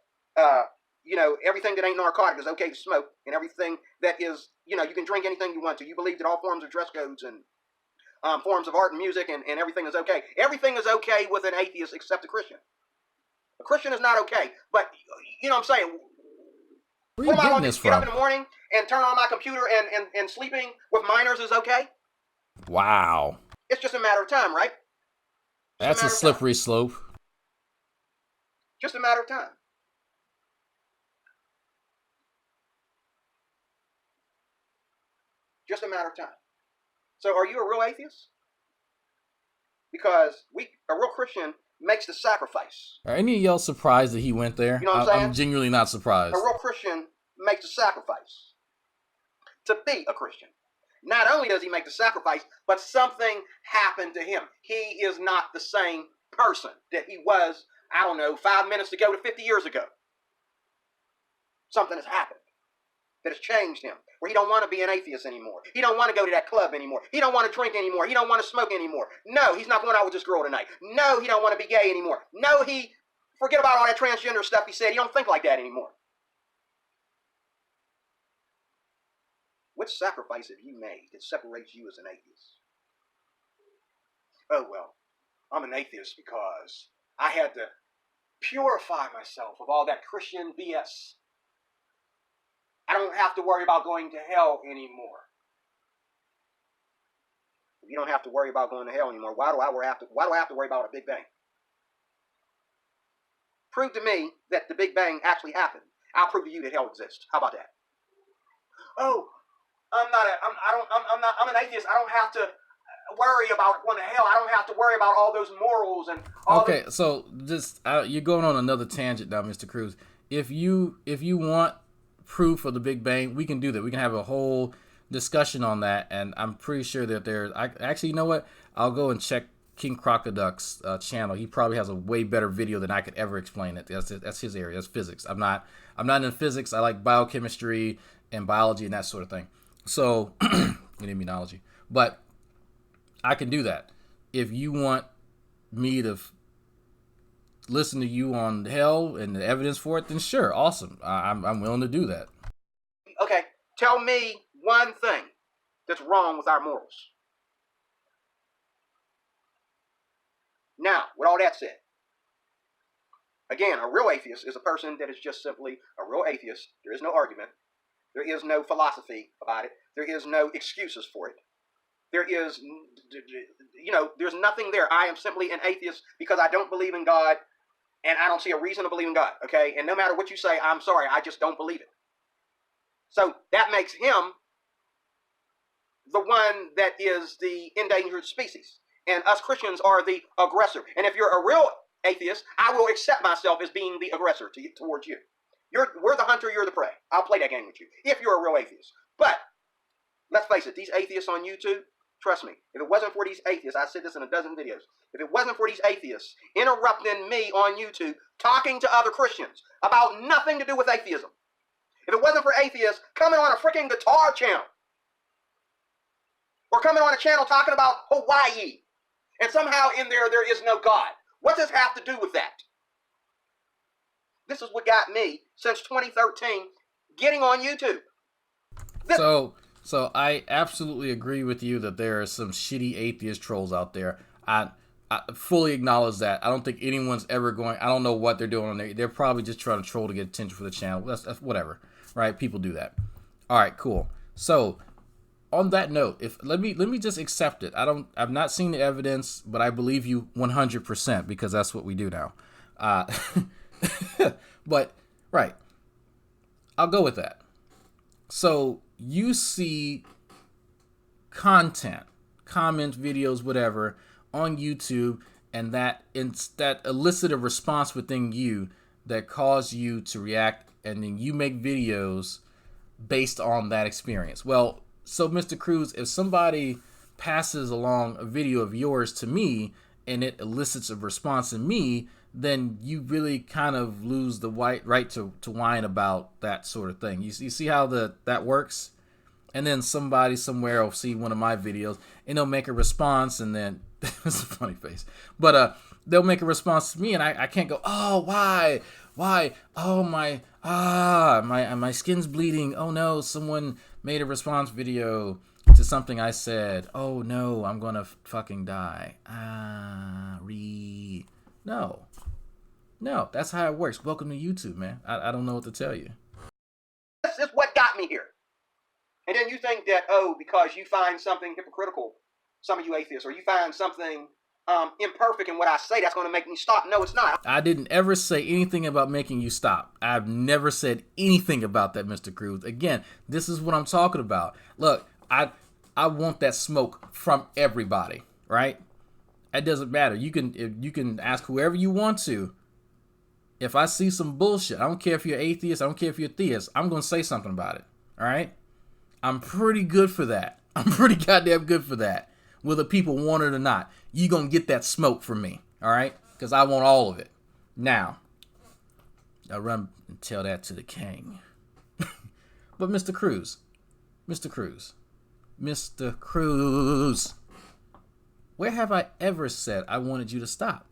everything that ain't narcotic is okay to smoke, and everything that is, you can drink anything you want to. You believe that all forms of dress codes and forms of art and music and everything is okay. Everything is okay with an atheist except a Christian. A Christian is not okay. But, you know what I'm saying? Where are you getting this from? Get up in the morning and turn on my computer and sleeping with minors is okay? Wow. It's just a matter of time, right? That's a slippery slope. Just a matter of time. Just a matter of time. So are you a real atheist? Because a real Christian makes the sacrifice. Are any of y'all surprised that he went there? You know what I'm saying? I'm genuinely not surprised. A real Christian makes the sacrifice to be a Christian. Not only does he make the sacrifice, but something happened to him. He is not the same person that he was, 5 minutes ago to 50 years ago. Something has happened that has changed him, where he don't want to be an atheist anymore. He don't want to go to that club anymore. He don't want to drink anymore. He don't want to smoke anymore. No, he's not going out with this girl tonight. No, he don't want to be gay anymore. No, forget about all that transgender stuff he said. He don't think like that anymore. What sacrifice have you made that separates you as an atheist? Oh, well, I'm an atheist because I had to purify myself of all that Christian BS. I don't have to worry about going to hell anymore. If you don't have to worry about going to hell anymore, why do I have to worry about a Big Bang? Prove to me that the Big Bang actually happened. I'll prove to you that hell exists. How about that? Oh, I'm an atheist. I don't have to worry about going to hell. I don't have to worry about all those morals and all. Okay, so just you're going on another tangent now, Mr. Cruz. If you want proof of the Big Bang, we can do that. We can have a whole discussion on that, and I'm pretty sure that actually, you know what? I'll go and check King Crocoduck's channel. He probably has a way better video than I could ever explain it. That's his area. That's physics. I'm not in physics. I like biochemistry and biology and that sort of thing. So, in immunology. But I can do that. If you want me to listen to you on hell and the evidence for it, then sure, awesome. I'm willing to do that. Okay, tell me one thing that's wrong with our morals. Now, with all that said, again, a real atheist is a person that is just simply a real atheist. There is no argument. There is no philosophy about it. There is no excuses for it. There is, there's nothing there. I am simply an atheist because I don't believe in God and I don't see a reason to believe in God, okay? And no matter what you say, I'm sorry, I just don't believe it. So that makes him the one that is the endangered species. And us Christians are the aggressor. And if you're a real atheist, I will accept myself as being the aggressor towards you. We're the hunter, you're the prey. I'll play that game with you if you're a real atheist. But let's face it, these atheists on YouTube, trust me, if it wasn't for these atheists, I said this in a dozen videos, if it wasn't for these atheists interrupting me on YouTube, talking to other Christians about nothing to do with atheism, if it wasn't for atheists coming on a freaking guitar channel, or coming on a channel talking about Hawaii, and somehow in there is no God, what does this have to do with that? This is what got me, since 2013, getting on YouTube. So I absolutely agree with you that there are some shitty atheist trolls out there. I fully acknowledge that. I don't think anyone's ever going. I don't know what they're doing on there. They're probably just trying to troll to get attention for the channel. That's whatever, right? People do that. All right, cool. So on that note, let me just accept it. I've not seen the evidence, but I believe you 100% because that's what we do now. But right, I'll go with that. So you see content, comments, videos, whatever on YouTube, and that elicit a response within you that cause you to react, and then you make videos based on that experience. Well, so Mr. Cruz, if somebody passes along a video of yours to me and it elicits a response in me, then you really kind of lose the right to whine about that sort of thing. You see how that works? And then somebody somewhere will see one of my videos and they'll make a response, and then it's a funny face, but they'll make a response to me, and I can't go, oh, why, oh my skin's bleeding, oh no, someone made a response video to something I said, oh no, I'm gonna fucking die. No, that's how it works. Welcome to YouTube, man. I don't know what to tell you. This is what got me here. And then you think that, because you find something hypocritical, some of you atheists, or you find something imperfect in what I say, that's going to make me stop. No, it's not. I didn't ever say anything about making you stop. I've never said anything about that, Mr. Cruz. Again, this is what I'm talking about. Look, I want that smoke from everybody, right? It doesn't matter. You can ask whoever you want to. If I see some bullshit, I don't care if you're atheist, I don't care if you're theist, I'm going to say something about it, all right? I'm pretty good for that. I'm pretty goddamn good for that. Whether people want it or not, you going to get that smoke from me, all right? Because I want all of it. Now, I run and tell that to the king. But Mr. Cruz, where have I ever said I wanted you to stop?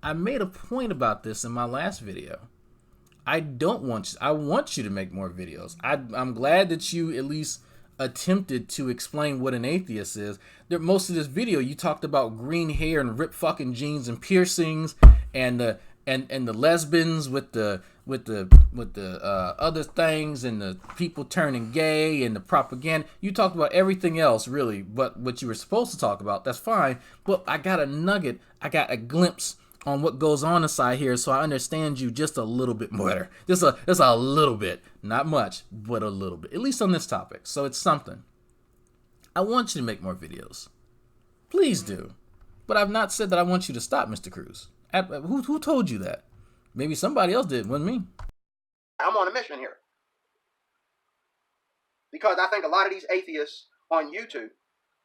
I made a point about this in my last video. I want you to make more videos. I'm glad that you at least attempted to explain what an atheist is. Most of this video, you talked about green hair and ripped fucking jeans and piercings and the lesbians with the other things and the people turning gay and the propaganda. You talked about everything else, really, but what you were supposed to talk about. That's fine. But I got a nugget. I got a glimpse on what goes on inside here, so I understand you just a little bit better. Just a little bit. Not much, but a little bit. At least on this topic. So it's something. I want you to make more videos. Please do. But I've not said that I want you to stop, Mr. Cruz. Who told you that? Maybe somebody else did, wasn't me. I'm on a mission here. Because I think a lot of these atheists on YouTube,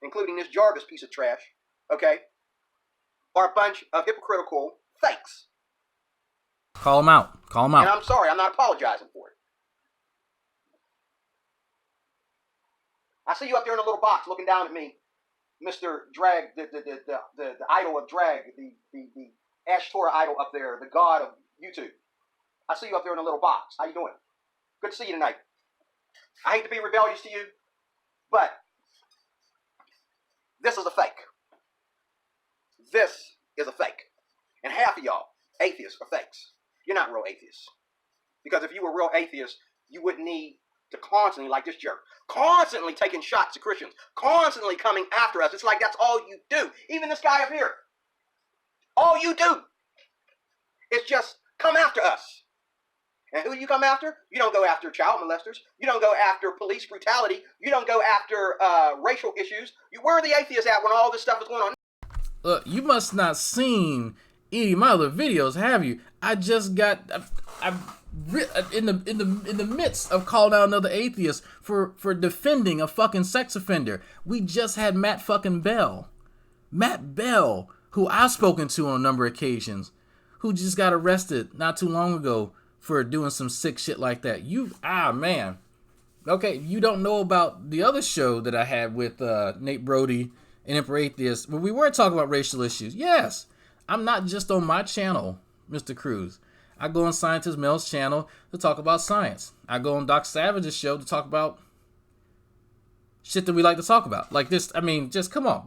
including this Jarvis piece of trash, okay, are a bunch of hypocritical fakes. Call them out. And I'm sorry, I'm not apologizing for it. I see you up there in a little box looking down at me, Mr. Drag, the idol of drag, the Ashtora idol up there, the god of YouTube. I see you up there in a little box. How you doing? Good to see you tonight. I hate to be rebellious to you, but this is a fake. This is a fake. And half of y'all, atheists, are fakes. You're not real atheists. Because if you were real atheists, you wouldn't need to constantly, like this jerk, constantly taking shots at Christians, constantly coming after us. It's like that's all you do. Even this guy up here. All you do is just come after us. And who you come after? You don't go after child molesters. You don't go after police brutality. You don't go after racial issues. Where are the atheists at when all this stuff is going on? Look, you must not seen any of my other videos, have you? I just got in the midst of calling out another atheist for defending a fucking sex offender. We just had Matt Bell, who I've spoken to on a number of occasions, who just got arrested not too long ago for doing some sick shit like that. Man. Okay, you don't know about the other show that I had with Nate Brody and Emperor Atheist, when we were talking about racial issues. Yes, I'm not just on my channel, Mr. Cruz. I go on Scientist Mel's channel to talk about science. I go on Doc Savage's show to talk about shit that we like to talk about. Like this, I mean, just come on.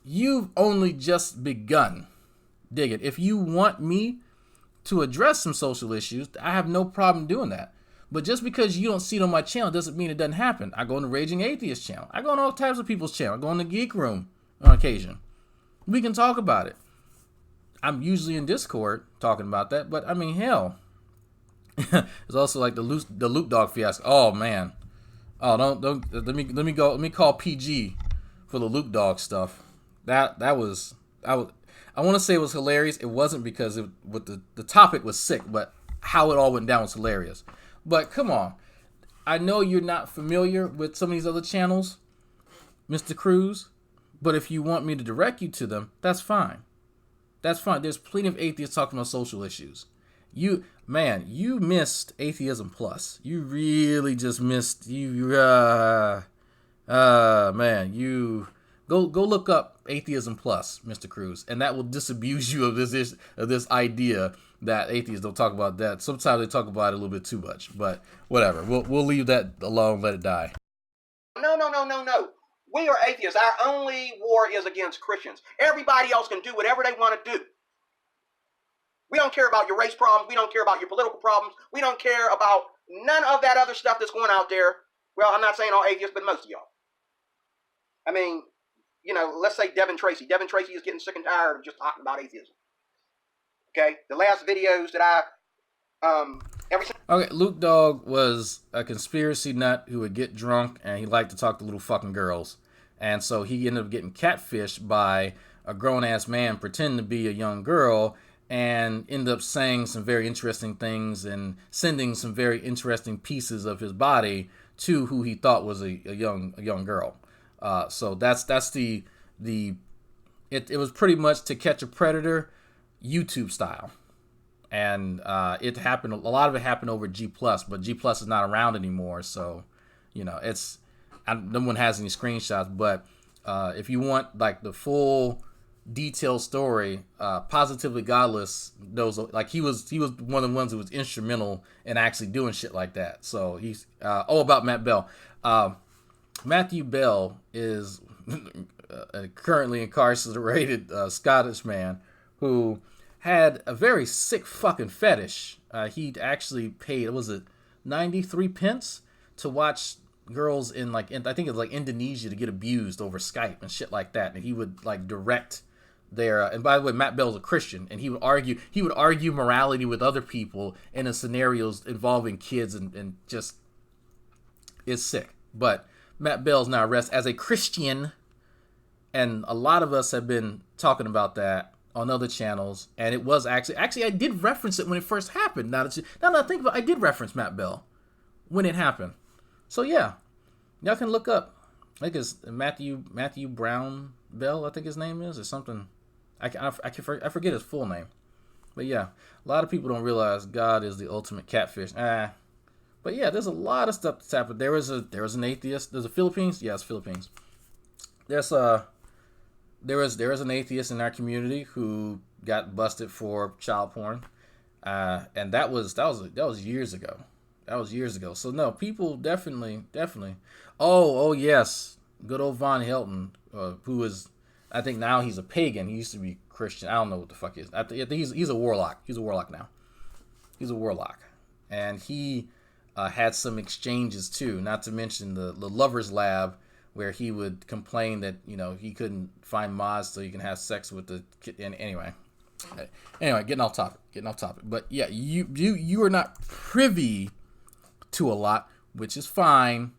You've only just begun. Dig it. If you want me to address some social issues, I have no problem doing that. But just because you don't see it on my channel doesn't mean it doesn't happen. I go on the Raging Atheist channel. I go on all types of people's channel. I go on the Geek Room on occasion. We can talk about it. I'm usually in Discord talking about that, but I mean, hell. It's also like the Loot Dog fiasco. Oh man. Oh, don't let me call PG for the Loot Dog stuff. I want to say it was hilarious. It wasn't because the topic was sick, but how it all went down was hilarious. But come on. I know you're not familiar with some of these other channels, Mr. Cruz, but if you want me to direct you to them, that's fine. That's fine. There's plenty of atheists talking about social issues. You missed Atheism Plus. You really just missed Go look up Atheism Plus, Mr. Cruz, and that will disabuse you of this idea that atheists don't talk about that. Sometimes they talk about it a little bit too much, but whatever. We'll leave that alone, let it die. No. We are atheists. Our only war is against Christians. Everybody else can do whatever they want to do. We don't care about your race problems. We don't care about your political problems. We don't care about none of that other stuff that's going out there. Well, I'm not saying all atheists, but most of y'all. I mean, let's say Devin Tracy. Devin Tracy is getting sick and tired of just talking about atheism. Okay? The last videos that Okay, Luke Dog was a conspiracy nut who would get drunk and he liked to talk to little fucking girls. And so he ended up getting catfished by a grown-ass man pretending to be a young girl and ended up saying some very interesting things and sending some very interesting pieces of his body to who he thought was a young girl. So that's it was pretty much To Catch a Predator YouTube style. And it happened. A lot of it happened over G+, but G+ is not around anymore. So, no one has any screenshots. But if you want like the full detailed story, Positively Godless knows. Like he was one of the ones who was instrumental in actually doing shit like that. So he's about Matt Bell. Matthew Bell is a currently incarcerated Scottish man who had a very sick fucking fetish. He'd actually paid, was it 93 pence to watch girls in I think it's like Indonesia to get abused over Skype and shit like that. And he would like direct their, and by the way, Matt Bell's a Christian, and he would argue morality with other people in scenarios involving kids and just, it's sick. But Matt Bell's now arrested as a Christian, and a lot of us have been talking about that on other channels, and it was actually I did reference it when it first happened. Now that I think about it, I did reference Matt Bell when it happened. So yeah, y'all can look up. I think it's Matthew Brown Bell, I think his name is, or something. I forget his full name. But yeah, a lot of people don't realize God is the ultimate catfish. But yeah, there's a lot of stuff that's happened. There was an atheist. There's a Philippines. Yes, Philippines. there's there was an atheist in our community who got busted for child porn, and that was years ago. That was years ago. So no, people definitely. Oh yes, good old Von Helton, who is, I think now he's a pagan. He used to be Christian. I don't know what the fuck he is. I think he's a warlock. He's a warlock now. He's a warlock, and he had some exchanges too. Not to mention the lovers lab, where he would complain that he couldn't find mods so he can have sex with the kid. And anyway, getting off topic. But yeah, you are not privy to a lot, which is fine.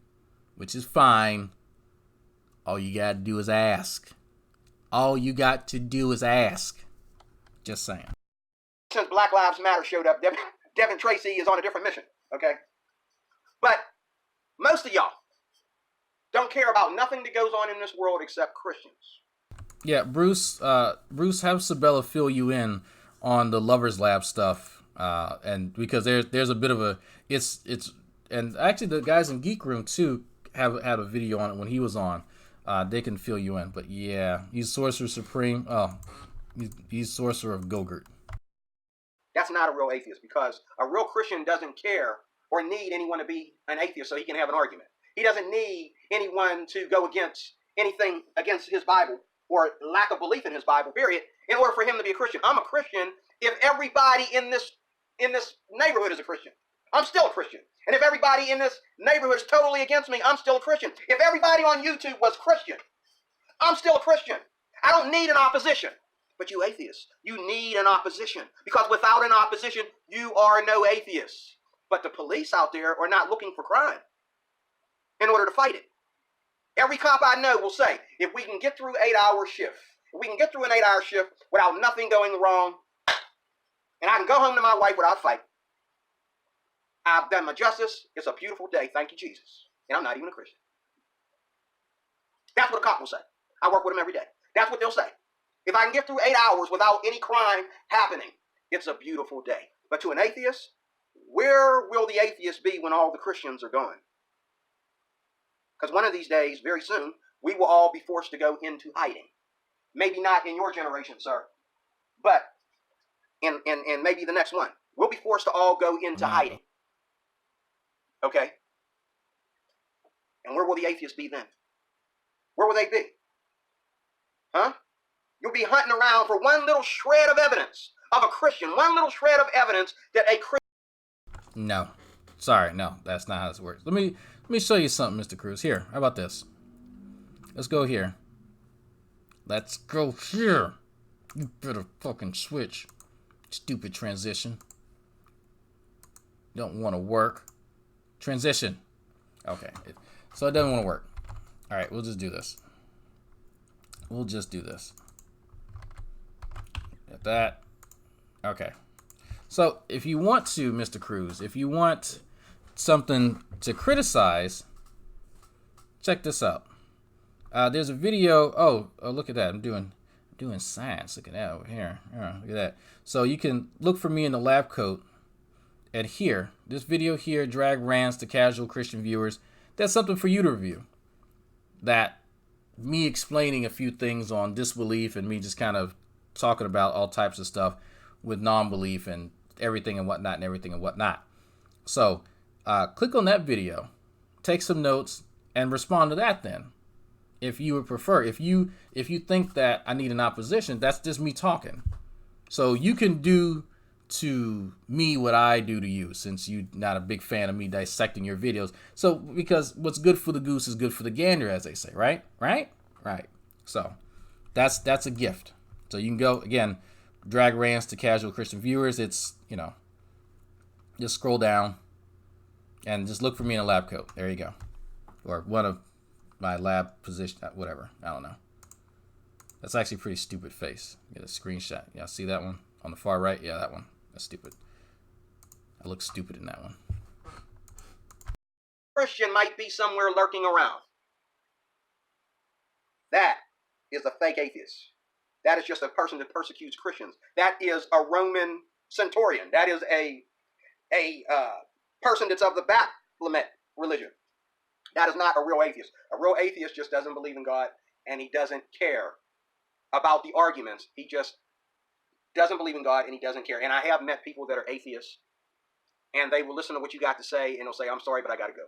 All you gotta do is ask. Just saying. Since Black Lives Matter showed up, Devin Tracy is on a different mission. Okay, but most of y'all don't care about nothing that goes on in this world except Christians. Yeah, Bruce, have Sabella fill you in on the Lovers Lab stuff, and because there's a bit of a it's and actually the guys in Geek Room too have had a video on it when he was on. They can fill you in, but yeah, he's Sorcerer Supreme. Oh, he's Sorcerer of Gogurt. That's not a real atheist, because a real Christian doesn't care or need anyone to be an atheist so he can have an argument. He doesn't need anyone to go against anything against his Bible or lack of belief in his Bible, period, in order for him to be a Christian. I'm a Christian if everybody in this neighborhood is a Christian. I'm still a Christian. And if everybody in this neighborhood is totally against me, I'm still a Christian. If everybody on YouTube was Christian, I'm still a Christian. I don't need an opposition. But you atheists, you need an opposition, because without an opposition, you are no atheist. But the police out there are not looking for crime in order to fight it. Every cop I know will say, if we can get through an 8-hour shift without nothing going wrong, and I can go home to my wife without fighting, I've done my justice. It's a beautiful day. Thank you, Jesus. And I'm not even a Christian. That's what a cop will say. I work with them every day. That's what they'll say. If I can get through 8 hours without any crime happening, it's a beautiful day. But to an atheist, where will the atheist be when all the Christians are gone? Because one of these days, very soon, we will all be forced to go into hiding. Maybe not in your generation, sir, but in maybe the next one. We'll be forced to all go into hiding. Okay? And where will the atheists be then? Where will they be? Huh? You'll be hunting around for one little shred of evidence of a Christian, one little shred of evidence that a Christian... No. Sorry, no, that's not how this works. Let me show you something, Mr. Cruz. Here, how about this? Let's go here. Let's go here. You better fucking switch. Stupid transition. Don't want to work. Transition. Okay. So it doesn't want to work. All right, we'll just do this. Get that. Okay. So if you want to, Mr. Cruz, if you want something to criticize, check this out. There's a video. Oh, look at that. I'm doing science. Look at that over here. Look at that. So you can look for me in the lab coat. And here, this video here, drag rants to casual Christian viewers. That's something for you to review. That me explaining a few things on disbelief and me just kind of talking about all types of stuff with non-belief and everything and whatnot. So click on that video, take some notes, and respond to that then. If you would prefer, if you think that I need an opposition, that's just me talking. So you can do to me what I do to you, since you're not a big fan of me dissecting your videos. So because what's good for the goose is good for the gander, as they say, right? So that's a gift. So you can go again, drag rants to casual Christian viewers. It's just scroll down and just look for me in a lab coat. There you go, or one of my lab position, whatever. I don't know. That's actually a pretty stupid face. Get a screenshot. Yeah, see that one on the far right? Yeah, that one. That's stupid. I look stupid in that one. Christian might be somewhere lurking around. That is a fake atheist. That is just a person that persecutes Christians. That is a Roman centurion. That is a person that's of the Baphomet religion. That is not a real atheist. A real atheist just doesn't believe in God and he doesn't care about the arguments. He just doesn't believe in God, and he doesn't care. And I have met people that are atheists, and they will listen to what you got to say, and they'll say, I'm sorry, but I got to go.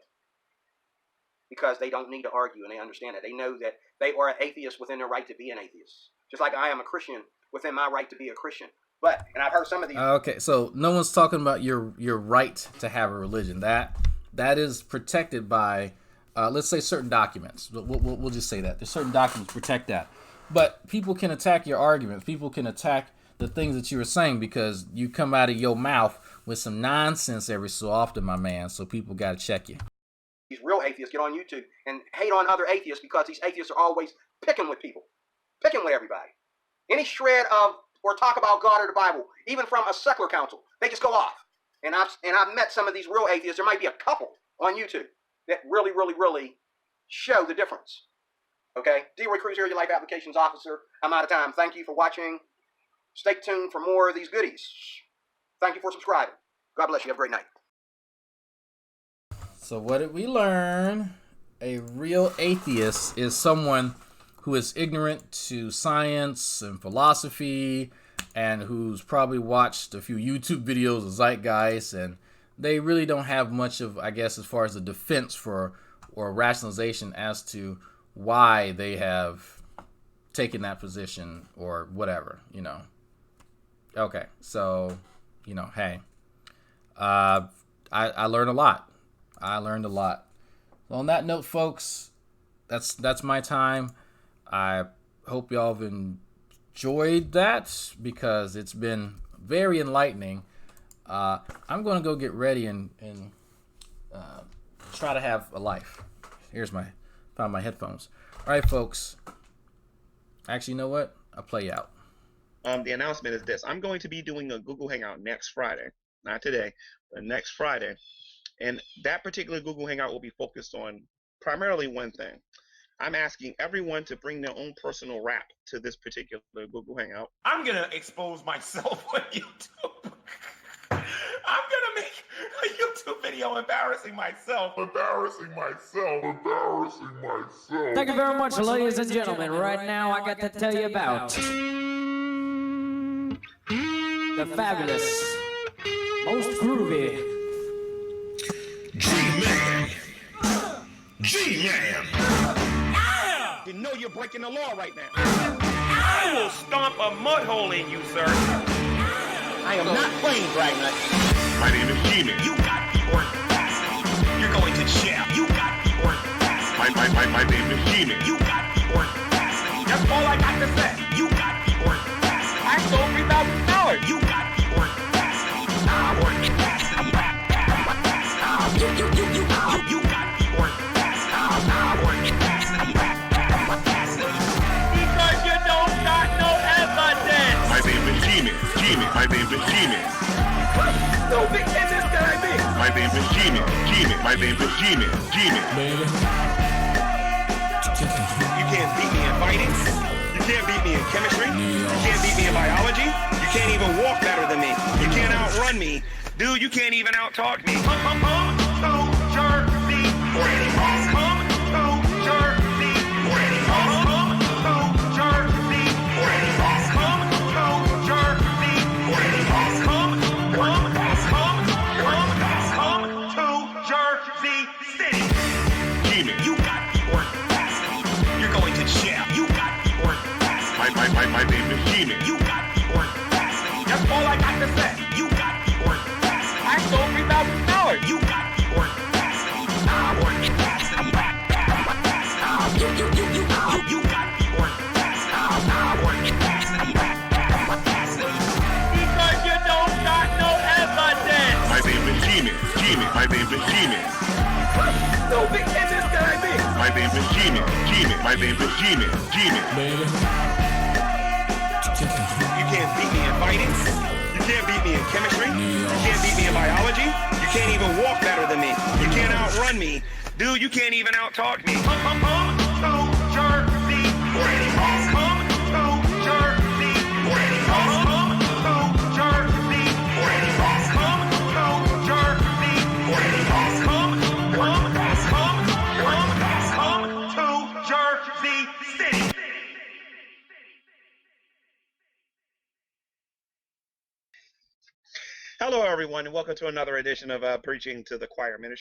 Because they don't need to argue, and they understand it. They know that they are an atheist within their right to be an atheist. Just like I am a Christian within my right to be a Christian. But, and I've heard some of these... Okay, so no one's talking about your right to have a religion. That is protected by, let's say, certain documents. We'll just say that. There's certain documents protect that. But people can attack your arguments. People can attack the things that you were saying because you come out of your mouth with some nonsense every so often, my man. So people got to check you. These real atheists get on YouTube and hate on other atheists because these atheists are always picking with people. Picking with everybody. Any shred of or talk about God or the Bible, even from a secular council, they just go off. And I've met some of these real atheists. There might be a couple on YouTube that really, really, really show the difference. Okay? D-Roy Cruz here, your Life Applications Officer. I'm out of time. Thank you for watching. Stay tuned for more of these goodies. Thank you for subscribing. God bless you. Have a great night. So what did we learn? A real atheist is someone who is ignorant to science and philosophy and who's probably watched a few YouTube videos of Zeitgeist, and they really don't have much of, I guess, as far as a defense for or rationalization as to why they have taken that position or whatever, you know. Okay, so, you know, hey, I learned a lot. I learned a lot. So on that note, folks, that's my time. I hope y'all have enjoyed that because it's been very enlightening. I'm going to go get ready and try to have a life. Found my headphones. All right, folks. Actually, you know what? I'll play you out. The announcement is this. I'm going to be doing a Google Hangout next Friday. Not today, but next Friday. And that particular Google Hangout will be focused on primarily one thing. I'm asking everyone to bring their own personal rap to this particular Google Hangout. I'm going to expose myself on YouTube. I'm going to make a YouTube video embarrassing myself. Thank you very much, ladies and gentlemen. Right now, I got to tell you about the fabulous, most groovy G-Man. You know you're breaking the law right now. I will stomp a mud hole in you, sir. I am not playing, Dragnet. My name is G-Man. You got the audacity. You're going to jail. You got the audacity. My name is G-Man. You got the audacity. That's all I got to say. You got the audacity. I stole $3,000. You got the audacity. You got the audacity. Because you don't got no evidence. My name is G-Man. My name is G-Man. No big in this guy, me. My name is G-Man. My name is G-Man. You can't beat me in fighting. You can't beat me in chemistry. You can't beat me in biology. You can't even walk better than me. You can't outrun me. Dude, you can't even out-talk me. Come to Jersey. Come to Jersey. Come to Jersey. Come to Jersey. Come to Jersey City. G-Man, you got the audacity. You're going to jail. You got the audacity. My name is G-Man. You got the audacity. That's all I got to say. You got the audacity. I stole $3,000. You got the audacity. You got the audacity. Because you don't got no evidence. My name is G-Man. My name is G-Man. No big in this guy, me. My name is G-Man. My name is G-Man. You can't beat me in fighting. You can't beat me in chemistry. You can't beat me in biology. You can't even walk better than me. You can't outrun me. Dude, you can't even out-talk me. Come to Jersey. Come to Jersey. Come to Jersey. Come to Jersey. Come to Jersey City. Hello, everyone, and welcome to another edition of Preaching to the Choir Ministry.